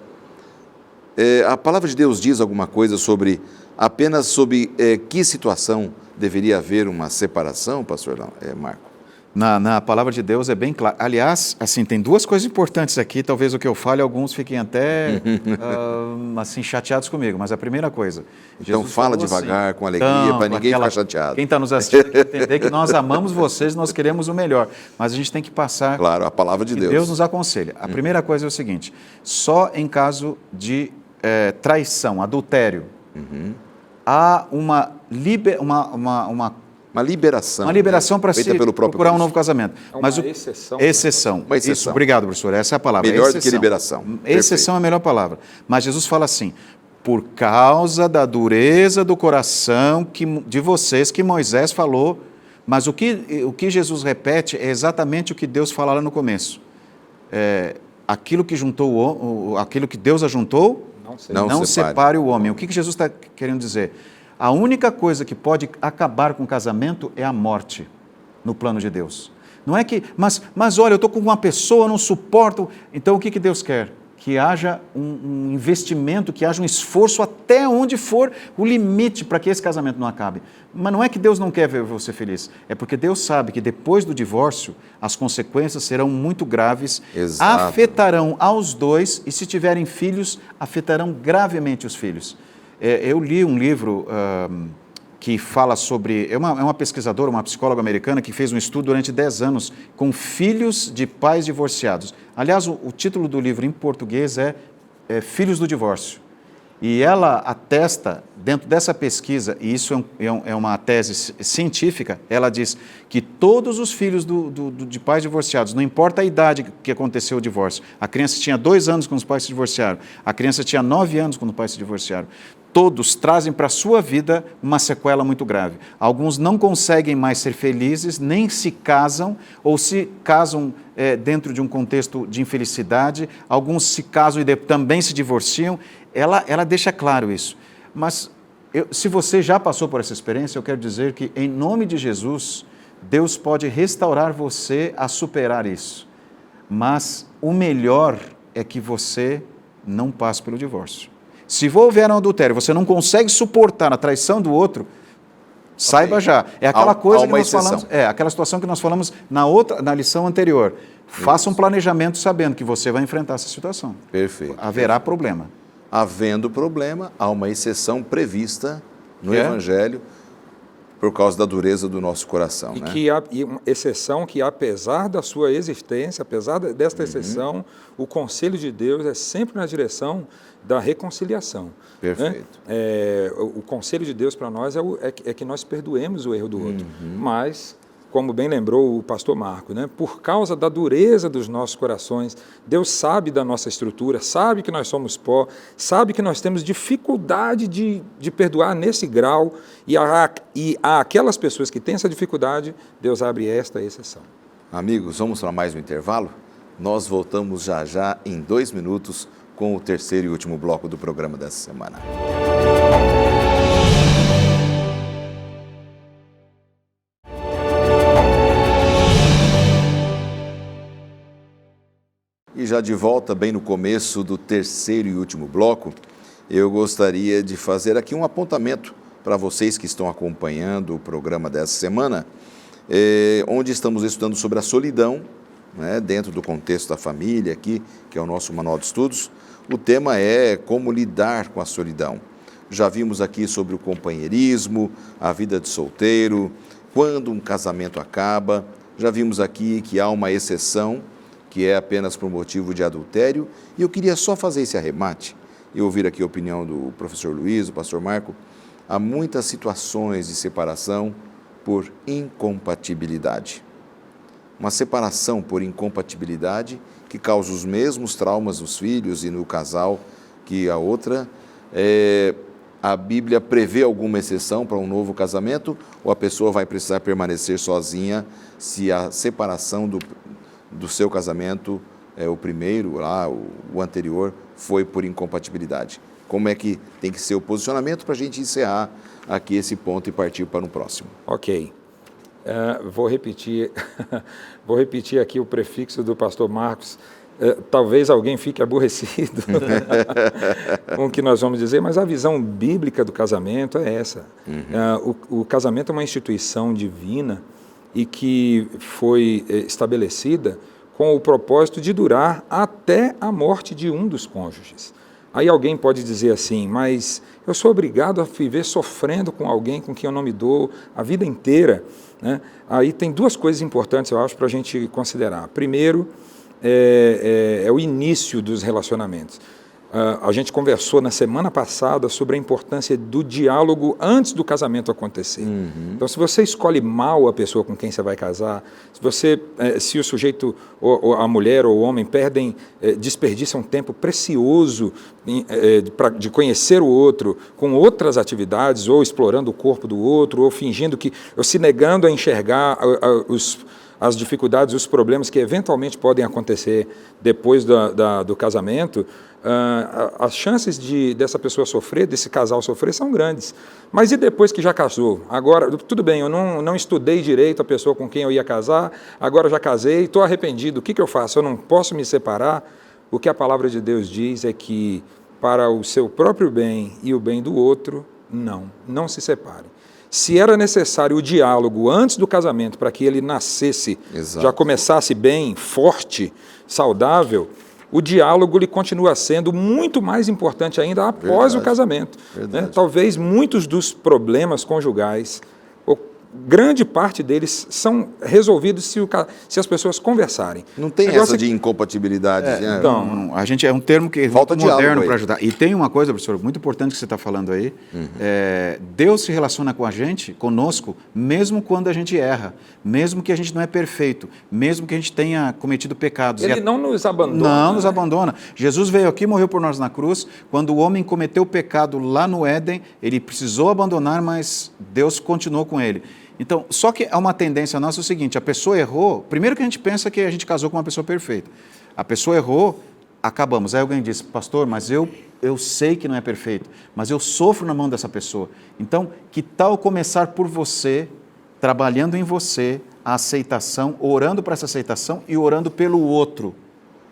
Speaker 1: A palavra de Deus diz alguma coisa apenas sobre que situação deveria haver uma separação, pastor Marco?
Speaker 2: Na palavra de Deus é bem claro. Aliás, assim, tem duas coisas importantes aqui, talvez o que eu fale, alguns fiquem até assim, chateados comigo, mas a primeira coisa...
Speaker 1: Então fala devagar, com alegria, para ninguém ficar chateado.
Speaker 2: Quem está nos assistindo tem que entender que nós amamos vocês, nós queremos o melhor, mas a gente tem que passar...
Speaker 1: Claro, a palavra de Deus.
Speaker 2: Deus nos aconselha. A primeira coisa é o seguinte, só em caso de traição, adultério, há uma liberação para se procurar um novo casamento. Mas exceção.
Speaker 1: Uma exceção.
Speaker 2: Isso, obrigado, professor. Essa é a palavra.
Speaker 1: Melhor do que liberação.
Speaker 2: Exceção é a melhor palavra. Mas Jesus fala assim, por causa da dureza do coração de vocês que Moisés falou, mas o que Jesus repete é exatamente o que Deus fala lá no começo. Aquilo que Deus ajuntou, não separe o homem. O que Jesus está querendo dizer? A única coisa que pode acabar com o casamento é a morte no plano de Deus. Não é que, mas olha, eu estou com uma pessoa, não suporto. Então o que Deus quer? Que haja um investimento, que haja um esforço até onde for o limite para que esse casamento não acabe. Mas não é que Deus não quer ver você feliz, é porque Deus sabe que depois do divórcio as consequências serão muito graves, afetarão aos dois e se tiverem filhos, afetarão gravemente os filhos. Eu li um livro que fala sobre... É uma pesquisadora, uma psicóloga americana que fez um estudo durante 10 anos com filhos de pais divorciados. Aliás, o título do livro em português é Filhos do Divórcio. E ela atesta, dentro dessa pesquisa, e isso é uma tese científica, ela diz que todos os filhos de pais divorciados, não importa a idade que aconteceu o divórcio, a criança tinha 2 anos quando os pais se divorciaram, a criança tinha 9 anos quando os pais se divorciaram, todos trazem para a sua vida uma sequela muito grave. Alguns não conseguem mais ser felizes, nem se casam, ou se casam dentro de um contexto de infelicidade, alguns se casam e também se divorciam. Ela deixa claro isso. Mas Se você já passou por essa experiência, eu quero dizer que, em nome de Jesus, Deus pode restaurar você a superar isso. Mas o melhor é que você não passe pelo divórcio. Se houver um adultério, você não consegue suportar a traição do outro, saiba já. É aquela coisa que nós falamos, aquela situação que nós falamos na lição anterior. Faça um planejamento sabendo que você vai enfrentar essa situação.
Speaker 1: Perfeito.
Speaker 2: Haverá problema.
Speaker 1: Havendo problema, há uma exceção prevista no Evangelho por causa da dureza do nosso coração.
Speaker 3: E uma exceção que, apesar da sua existência, apesar desta exceção, o conselho de Deus é sempre na direção da reconciliação.
Speaker 1: Perfeito.
Speaker 3: Né? O conselho de Deus para nós é que nós perdoemos o erro do outro. Mas, como bem lembrou o pastor Marco, né? Por causa da dureza dos nossos corações, Deus sabe da nossa estrutura, sabe que nós somos pó, sabe que nós temos dificuldade de perdoar nesse grau, e a aquelas pessoas que têm essa dificuldade, Deus abre esta exceção.
Speaker 1: Amigos, vamos para mais um intervalo? Nós voltamos já em 2 minutos com o terceiro e último bloco do programa dessa semana. E já de volta, bem no começo do terceiro e último bloco, eu gostaria de fazer aqui um apontamento para vocês que estão acompanhando o programa dessa semana, onde estamos estudando sobre a solidão, né, dentro do contexto da família aqui, que é o nosso manual de estudos. O tema é como lidar com a solidão. Já vimos aqui sobre o companheirismo, a vida de solteiro, quando um casamento acaba. Já vimos aqui que há uma exceção, que é apenas por motivo de adultério. E eu queria só fazer esse arremate e ouvir aqui a opinião do professor Luiz, do pastor Marco. Há muitas situações de separação por incompatibilidade. Uma separação por incompatibilidade que causa os mesmos traumas nos filhos e no casal que a outra. A Bíblia prevê alguma exceção para um novo casamento ou a pessoa vai precisar permanecer sozinha se a separação do seu casamento, o primeiro, o anterior, foi por incompatibilidade? Como é que tem que ser o posicionamento para a gente encerrar aqui esse ponto e partir para o próximo?
Speaker 3: Ok. Vou repetir aqui o prefixo do pastor Marcos. Talvez alguém fique aborrecido com o que nós vamos dizer, mas a visão bíblica do casamento é essa. O casamento é uma instituição divina e que foi estabelecida com o propósito de durar até a morte de um dos cônjuges. Aí alguém pode dizer assim, mas eu sou obrigado a viver sofrendo com alguém com quem eu não me dou a vida inteira, né? Aí tem 2 coisas importantes, eu acho, para a gente considerar. Primeiro, é o início dos relacionamentos. A gente conversou na semana passada sobre a importância do diálogo antes do casamento acontecer. Então, se você escolhe mal a pessoa com quem você vai casar, se o sujeito, ou a mulher ou o homem desperdiçam um tempo precioso de conhecer o outro com outras atividades, ou explorando o corpo do outro, ou se negando a enxergar as dificuldades, os problemas que eventualmente podem acontecer depois do casamento, as chances dessa pessoa sofrer, desse casal sofrer, são grandes. Mas e depois que já casou? Agora, tudo bem, eu não estudei direito a pessoa com quem eu ia casar, agora já casei, estou arrependido, o que eu faço? Eu não posso me separar? O que a palavra de Deus diz é que, para o seu próprio bem e o bem do outro, não se separe. Se era necessário o diálogo antes do casamento para que ele nascesse, já começasse bem, forte, saudável, o diálogo ele continua sendo muito mais importante ainda após o casamento. Né? Talvez muitos dos problemas conjugais, grande parte deles, são resolvidos se as pessoas conversarem.
Speaker 1: Não tem essa de incompatibilidade.
Speaker 2: Então, a gente é um termo que é
Speaker 1: falta
Speaker 2: muito moderno para ajudar. E tem uma coisa, professor, muito importante que você está falando aí. Deus se relaciona com a gente, conosco, mesmo quando a gente erra, mesmo que a gente não é perfeito, mesmo que a gente tenha cometido pecados.
Speaker 3: Ele não nos abandona.
Speaker 2: Não nos abandona. Jesus veio aqui e morreu por nós na cruz. Quando o homem cometeu o pecado lá no Éden, ele precisou abandonar, mas Deus continuou com ele. Então, só que há uma tendência nossa, é o seguinte, a pessoa errou, primeiro que a gente pensa que a gente casou com uma pessoa perfeita. A pessoa errou, acabamos. Aí alguém diz, pastor, mas eu sei que não é perfeito, mas eu sofro na mão dessa pessoa. Então, que tal começar por você, trabalhando em você, a aceitação, orando para essa aceitação e orando pelo outro?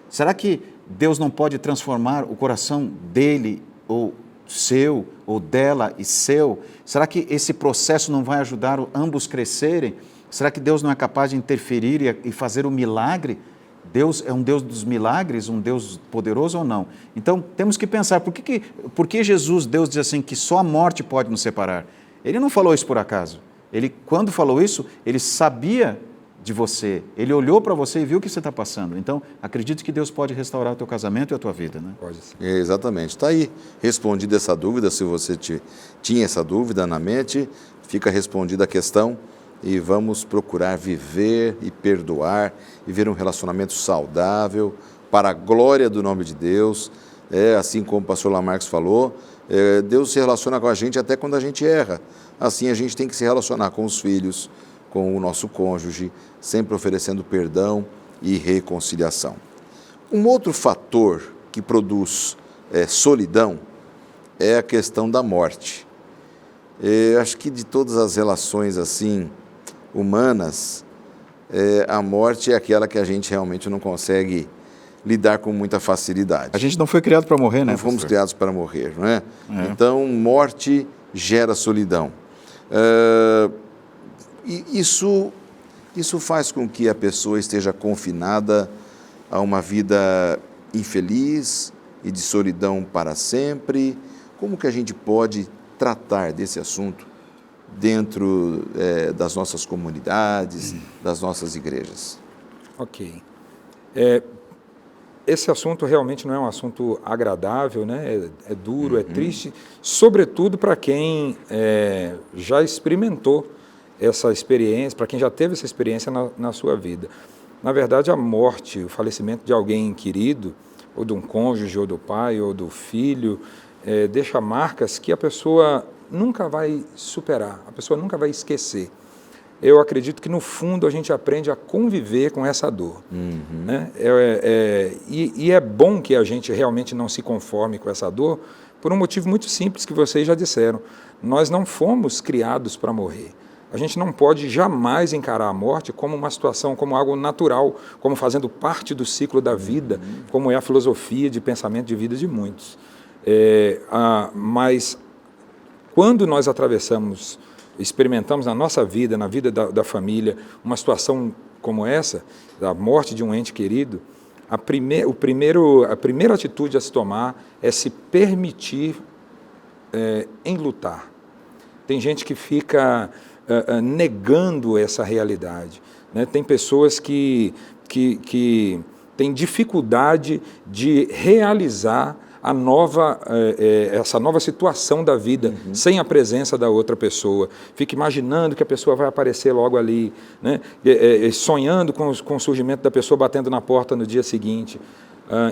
Speaker 2: Será que Deus não pode transformar o coração dele, ou seu, ou dela e seu? Será que esse processo não vai ajudar ambos crescerem? Será que Deus não é capaz de interferir e fazer o milagre? Deus é um Deus dos milagres, um Deus poderoso ou não? Então, temos que pensar, por que Jesus, Deus diz assim, que só a morte pode nos separar? Ele não falou isso por acaso. Ele, quando falou isso, ele sabia de você, ele olhou para você e viu o que você está passando. Então, acredite que Deus pode restaurar o teu casamento e a tua vida, né?
Speaker 3: Pode ser.
Speaker 1: Exatamente. Está aí respondida essa dúvida, se você tinha essa dúvida na mente, fica respondida a questão. E vamos procurar viver e perdoar, viver um relacionamento saudável, para a glória do nome de Deus. Assim como o pastor Lamarques falou, Deus se relaciona com a gente até quando a gente erra. Assim a gente tem que se relacionar com os filhos, com o nosso cônjuge, sempre oferecendo perdão e reconciliação. Um outro fator que produz solidão é a questão da morte. Acho que de todas as relações assim humanas, a morte é aquela que a gente realmente não consegue lidar com muita facilidade.
Speaker 2: A gente não foi criado para morrer, né?
Speaker 1: Não fomos criados para morrer, não é? Então, morte gera solidão. E isso faz com que a pessoa esteja confinada a uma vida infeliz e de solidão para sempre. Como que a gente pode tratar desse assunto dentro das nossas comunidades, das nossas igrejas?
Speaker 3: Ok. Esse assunto realmente não é um assunto agradável, né? É duro, é triste, sobretudo para quem já experimentou essa experiência, para quem já teve essa experiência na sua vida. Na verdade, a morte, o falecimento de alguém querido, ou de um cônjuge, ou do pai, ou do filho, deixa marcas que a pessoa nunca vai superar, a pessoa nunca vai esquecer. Eu acredito que, no fundo, a gente aprende a conviver com essa dor. Né? E é bom que a gente realmente não se conforme com essa dor, por um motivo muito simples que vocês já disseram. Nós não fomos criados para morrer. A gente não pode jamais encarar a morte como uma situação, como algo natural, como fazendo parte do ciclo da vida, como é a filosofia de pensamento de vida de muitos. Mas quando nós experimentamos na nossa vida, na vida da família, uma situação como essa, da morte de um ente querido, a primeira atitude a se tomar é se permitir enlutar. Tem gente que fica negando essa realidade, né? Tem pessoas que têm dificuldade de realizar essa nova situação da vida, sem a presença da outra pessoa. Fica imaginando que a pessoa vai aparecer logo ali, né? Sonhando com o surgimento da pessoa batendo na porta no dia seguinte.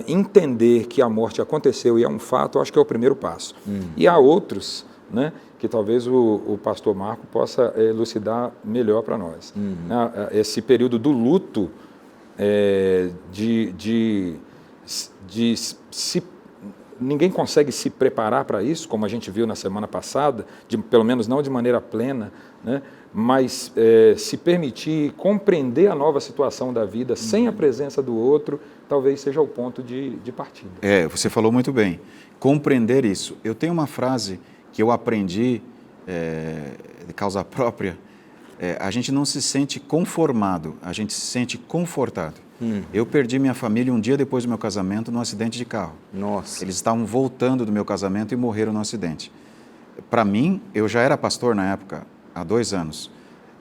Speaker 3: Entender que a morte aconteceu e é um fato, eu acho que é o primeiro passo. E há outros, né, que talvez o pastor Marco possa elucidar melhor para nós. Esse período do luto, ninguém consegue se preparar para isso, como a gente viu na semana passada, pelo menos não de maneira plena, né? Mas se permitir compreender a nova situação da vida sem a presença do outro, talvez seja o ponto de partida.
Speaker 2: Você falou muito bem. Compreender isso. Eu tenho uma frase que eu aprendi de causa própria. A gente não se sente conformado, a gente se sente confortado. Eu perdi minha família um dia depois do meu casamento num acidente de carro.
Speaker 1: Nossa.
Speaker 2: Eles estavam voltando do meu casamento e morreram no acidente. Para mim, eu já era pastor na época, há 2 anos.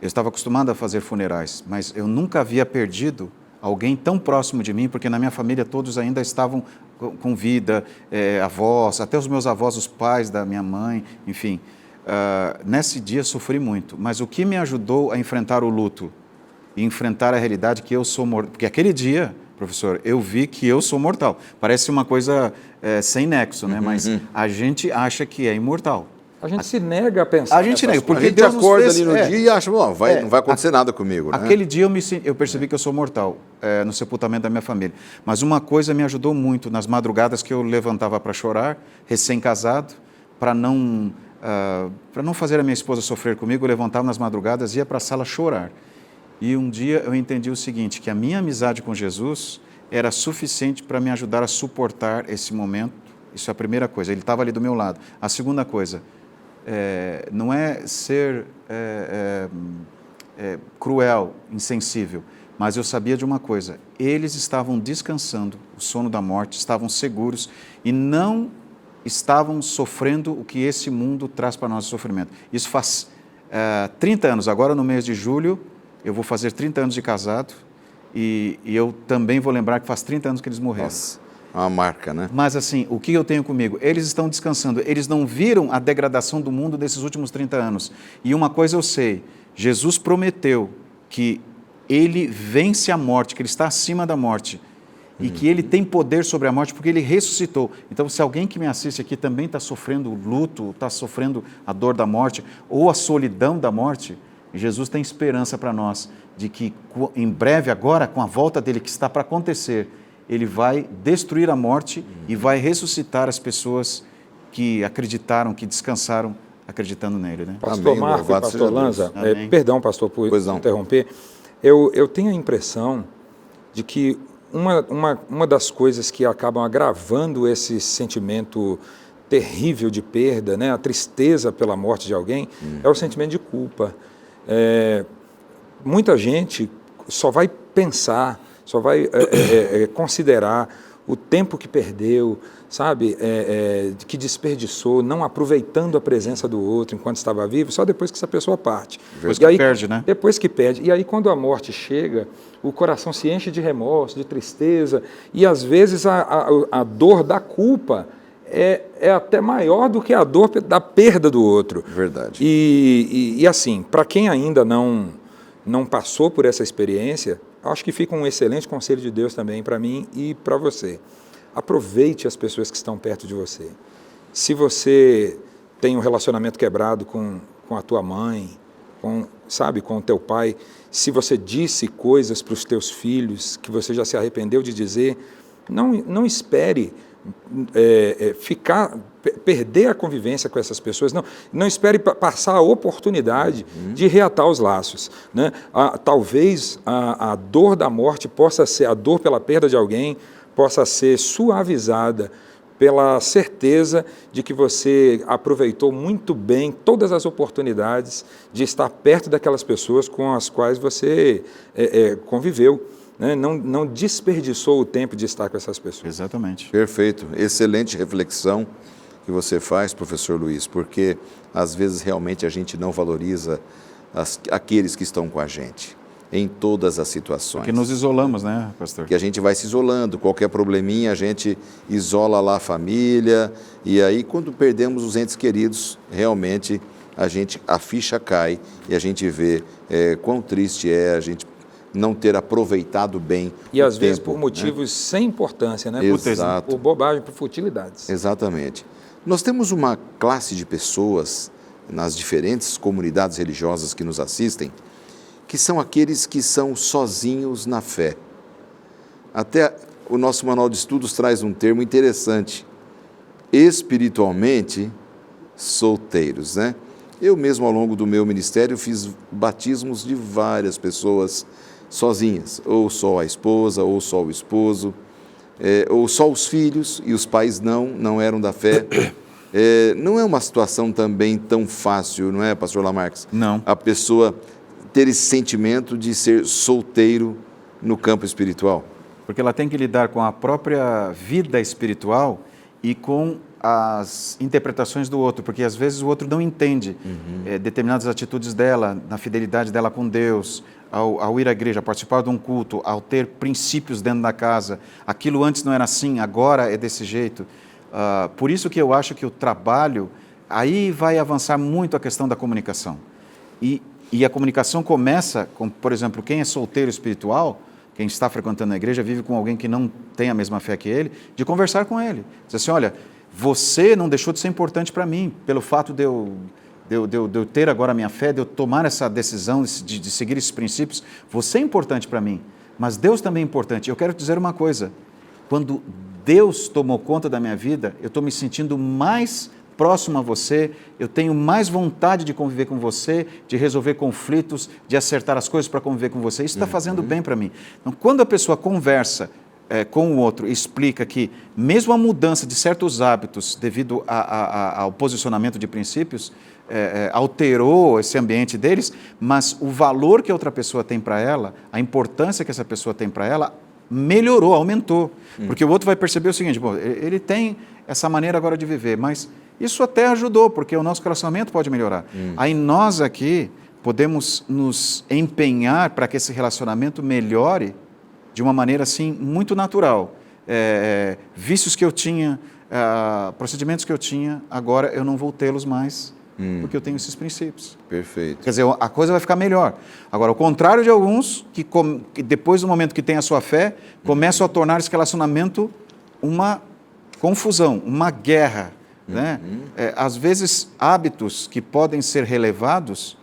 Speaker 2: Eu estava acostumado a fazer funerais, mas eu nunca havia perdido alguém tão próximo de mim, porque na minha família todos ainda estavam com vida, avós, até os meus avós, os pais da minha mãe, enfim. Nesse dia sofri muito, mas o que me ajudou a enfrentar o luto e enfrentar a realidade que eu sou mortal, porque aquele dia, professor, eu vi que eu sou mortal. Parece uma coisa sem nexo, né? Mas a gente acha que é imortal.
Speaker 3: A gente se nega a pensar.
Speaker 2: A gente nega,
Speaker 3: nessas
Speaker 2: porque
Speaker 1: A gente
Speaker 2: Deus nos
Speaker 1: acorda
Speaker 2: fez-
Speaker 1: ali no dia e acha, bom, não vai acontecer nada comigo, né?
Speaker 2: Aquele dia eu percebi que eu sou mortal no sepultamento da minha família. Mas uma coisa me ajudou muito nas madrugadas que eu levantava para chorar, recém-casado, para não fazer a minha esposa sofrer comigo, eu levantava nas madrugadas e ia para a sala chorar. E um dia eu entendi o seguinte, que a minha amizade com Jesus era suficiente para me ajudar a suportar esse momento. Isso é a primeira coisa, ele estava ali do meu lado. A segunda coisa, não é ser cruel, insensível, mas eu sabia de uma coisa, eles estavam descansando o sono da morte, estavam seguros e não estavam sofrendo o que esse mundo traz para nós de sofrimento. Isso faz 30 anos, agora no mês de julho, eu vou fazer 30 anos de casado e eu também vou lembrar que faz 30 anos que eles morreram.
Speaker 1: Nossa, é uma marca, né?
Speaker 2: Mas assim, o que eu tenho comigo? Eles estão descansando, eles não viram a degradação do mundo desses últimos 30 anos. E uma coisa eu sei, Jesus prometeu que ele vence a morte, que ele está acima da morte e que ele tem poder sobre a morte porque ele ressuscitou. Então, se alguém que me assiste aqui também está sofrendo o luto, está sofrendo a dor da morte ou a solidão da morte, Jesus tem esperança para nós de que em breve agora, com a volta dele que está para acontecer, ele vai destruir a morte e vai ressuscitar as pessoas que acreditaram, que descansaram acreditando nele, né?
Speaker 3: Pastor
Speaker 1: Amém,
Speaker 3: Marco e
Speaker 1: louvado
Speaker 3: pastor
Speaker 1: seja Deus.
Speaker 3: Lanza,
Speaker 2: Amém.
Speaker 3: perdão, pastor, por
Speaker 1: Pois não.
Speaker 3: interromper, eu tenho a impressão de que uma das coisas que acabam agravando esse sentimento terrível de perda, né, a tristeza pela morte de alguém, é o sentimento de culpa. Muita gente só vai pensar, só vai considerar o tempo que perdeu, sabe, que desperdiçou, não aproveitando a presença do outro enquanto estava vivo, só depois que essa pessoa parte.
Speaker 2: Depois
Speaker 3: E
Speaker 2: que
Speaker 3: aí,
Speaker 2: perde, né?
Speaker 3: Depois que perde. E aí, quando a morte chega, o coração se enche de remorso, de tristeza, e às vezes a dor da culpa é até maior do que a dor da perda do outro.
Speaker 1: Verdade.
Speaker 3: E assim, para quem ainda não passou por essa experiência, acho que fica um excelente conselho de Deus também para mim e para você. Aproveite as pessoas que estão perto de você. Se você tem um relacionamento quebrado com a tua mãe, com o teu pai, se você disse coisas para os teus filhos que você já se arrependeu de dizer, não espere perder a convivência com essas pessoas, não espere passar a oportunidade de reatar os laços, né? Talvez a dor da morte possa ser, a dor pela perda de alguém, possa ser suavizada pela certeza de que você aproveitou muito bem todas as oportunidades de estar perto daquelas pessoas com as quais você conviveu. Né? Não desperdiçou o tempo de estar com essas pessoas.
Speaker 2: Exatamente.
Speaker 1: Perfeito. Excelente reflexão que você faz, professor Luiz, porque às vezes realmente a gente não valoriza aqueles que estão com a gente em todas as situações.
Speaker 2: Porque nos isolamos, né, pastor?
Speaker 1: Que a gente vai se isolando, qualquer probleminha a gente isola lá a família, e aí quando perdemos os entes queridos, realmente a ficha cai e a gente vê quão triste é a gente não ter aproveitado bem
Speaker 3: E
Speaker 1: o
Speaker 3: às vezes
Speaker 1: tempo,
Speaker 3: por motivos sem importância, né?
Speaker 1: Exato.
Speaker 3: Por bobagem, por futilidades.
Speaker 1: Exatamente. Nós temos uma classe de pessoas nas diferentes comunidades religiosas que nos assistem, que são aqueles que são sozinhos na fé. Até o nosso manual de estudos traz um termo interessante, espiritualmente solteiros, né? Eu mesmo, ao longo do meu ministério, fiz batismos de várias pessoas sozinhas, ou só a esposa, ou só o esposo, ou só os filhos, e os pais não eram da fé. Não é uma situação também tão fácil, não é, pastor Lamarques?
Speaker 2: Não.
Speaker 1: A pessoa ter esse sentimento de ser solteiro no campo espiritual.
Speaker 2: Porque ela tem que lidar com a própria vida espiritual e com as interpretações do outro, porque às vezes o outro não entende determinadas atitudes dela, na fidelidade dela com Deus, ao ir à igreja, a participar de um culto, ao ter princípios dentro da casa. Aquilo antes não era assim, agora é desse jeito. Por isso que eu acho que o trabalho, aí vai avançar muito a questão da comunicação. E a comunicação começa com, por exemplo, quem é solteiro espiritual, quem está frequentando a igreja, vive com alguém que não tem a mesma fé que ele, de conversar com ele. Diz assim, olha, você não deixou de ser importante para mim, pelo fato de eu ter agora a minha fé, de eu tomar essa decisão de seguir esses princípios. Você é importante para mim, mas Deus também é importante. Eu quero te dizer uma coisa, quando Deus tomou conta da minha vida, eu estou me sentindo mais próximo a você, eu tenho mais vontade de conviver com você, de resolver conflitos, de acertar as coisas para conviver com você. Isso está fazendo bem para mim. Então, quando a pessoa conversa com o outro e explica que mesmo a mudança de certos hábitos devido ao posicionamento de princípios alterou esse ambiente deles, mas o valor que a outra pessoa tem para ela, a importância que essa pessoa tem para ela, melhorou, aumentou. Porque o outro vai perceber o seguinte, bom, ele tem essa maneira agora de viver, mas isso até ajudou, porque o nosso relacionamento pode melhorar. Aí nós aqui podemos nos empenhar para que esse relacionamento melhore de uma maneira assim muito natural. Vícios que eu tinha, procedimentos que eu tinha, agora eu não vou tê-los mais, porque eu tenho esses princípios.
Speaker 1: Perfeito.
Speaker 2: Quer dizer, a coisa vai ficar melhor. Agora, ao contrário de alguns que depois do momento que tem a sua fé, começam a tornar esse relacionamento uma confusão, uma guerra. Né? Às vezes, hábitos que podem ser relevados,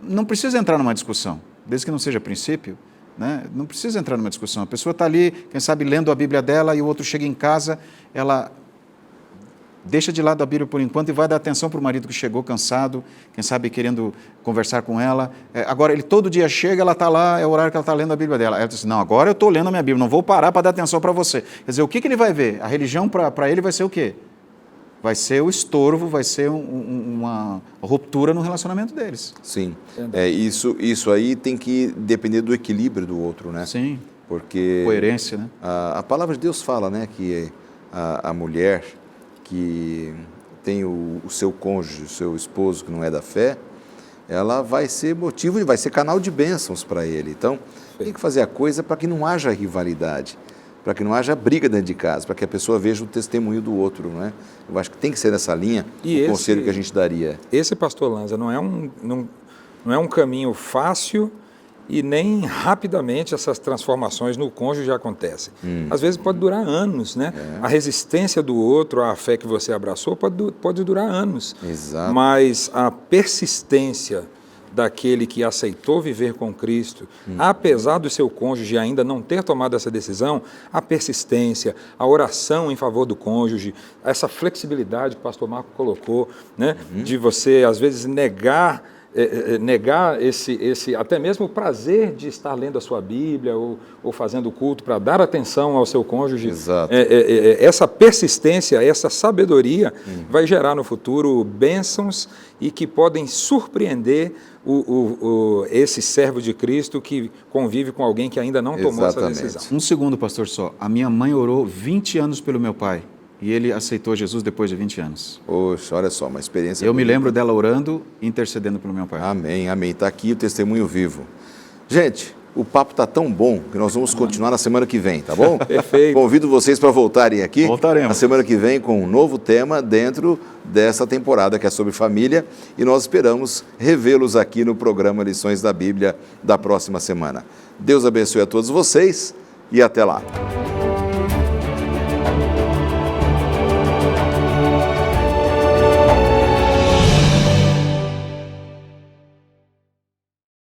Speaker 2: não precisa entrar numa discussão, desde que não seja princípio. Né? Não precisa entrar numa discussão. A pessoa está ali, quem sabe, lendo a Bíblia dela e o outro chega em casa, ela deixa de lado a Bíblia por enquanto e vai dar atenção para o marido que chegou cansado, quem sabe querendo conversar com ela. Agora, ele todo dia chega, ela está lá, é o horário que ela está lendo a Bíblia dela. Ela diz, não, agora eu estou lendo a minha Bíblia, não vou parar para dar atenção para você. Quer dizer, o que ele vai ver? A religião para ele vai ser o quê? Vai ser o estorvo, vai ser uma ruptura no relacionamento deles.
Speaker 1: Sim, isso aí tem que depender do equilíbrio do outro, né?
Speaker 2: Sim,
Speaker 1: porque
Speaker 2: coerência, né?
Speaker 1: A palavra de Deus fala, né, que a mulher que tem o seu cônjuge, o seu esposo que não é da fé, ela vai ser motivo, vai ser canal de bênçãos para ele. Então, tem que fazer a coisa para que não haja rivalidade, para que não haja briga dentro de casa, para que a pessoa veja o testemunho do outro, não é? Eu acho que tem que ser nessa linha o conselho que a gente daria.
Speaker 3: Esse, pastor Lanza, não é um caminho fácil e nem rapidamente essas transformações no cônjuge acontecem. Às vezes pode durar anos, né? A resistência do outro à fé que você abraçou pode durar anos.
Speaker 1: Exato.
Speaker 3: Mas a persistência daquele que aceitou viver com Cristo, apesar do seu cônjuge ainda não ter tomado essa decisão, a persistência, a oração em favor do cônjuge, essa flexibilidade que o pastor Marco colocou, né, de você, às vezes, negar esse até mesmo o prazer de estar lendo a sua Bíblia ou fazendo culto para dar atenção ao seu cônjuge.
Speaker 1: Exato.
Speaker 3: Essa persistência, essa sabedoria vai gerar no futuro bênçãos e que podem surpreender esse servo de Cristo que convive com alguém que ainda não tomou essa decisão.
Speaker 2: Um segundo, pastor, só. A minha mãe orou 20 anos pelo meu pai. E ele aceitou Jesus depois de 20 anos.
Speaker 1: Poxa, olha só, uma experiência.
Speaker 2: Eu me lembro dela orando e intercedendo pelo meu pai.
Speaker 1: Amém, amém. Está aqui o testemunho vivo. Gente, o papo está tão bom que nós vamos continuar na semana que vem, tá bom?
Speaker 3: Perfeito.
Speaker 1: Convido vocês para voltarem aqui.
Speaker 2: Voltaremos.
Speaker 1: Na semana que vem com um novo tema dentro dessa temporada que é sobre família. E nós esperamos revê-los aqui no programa Lições da Bíblia da próxima semana. Deus abençoe a todos vocês e até lá.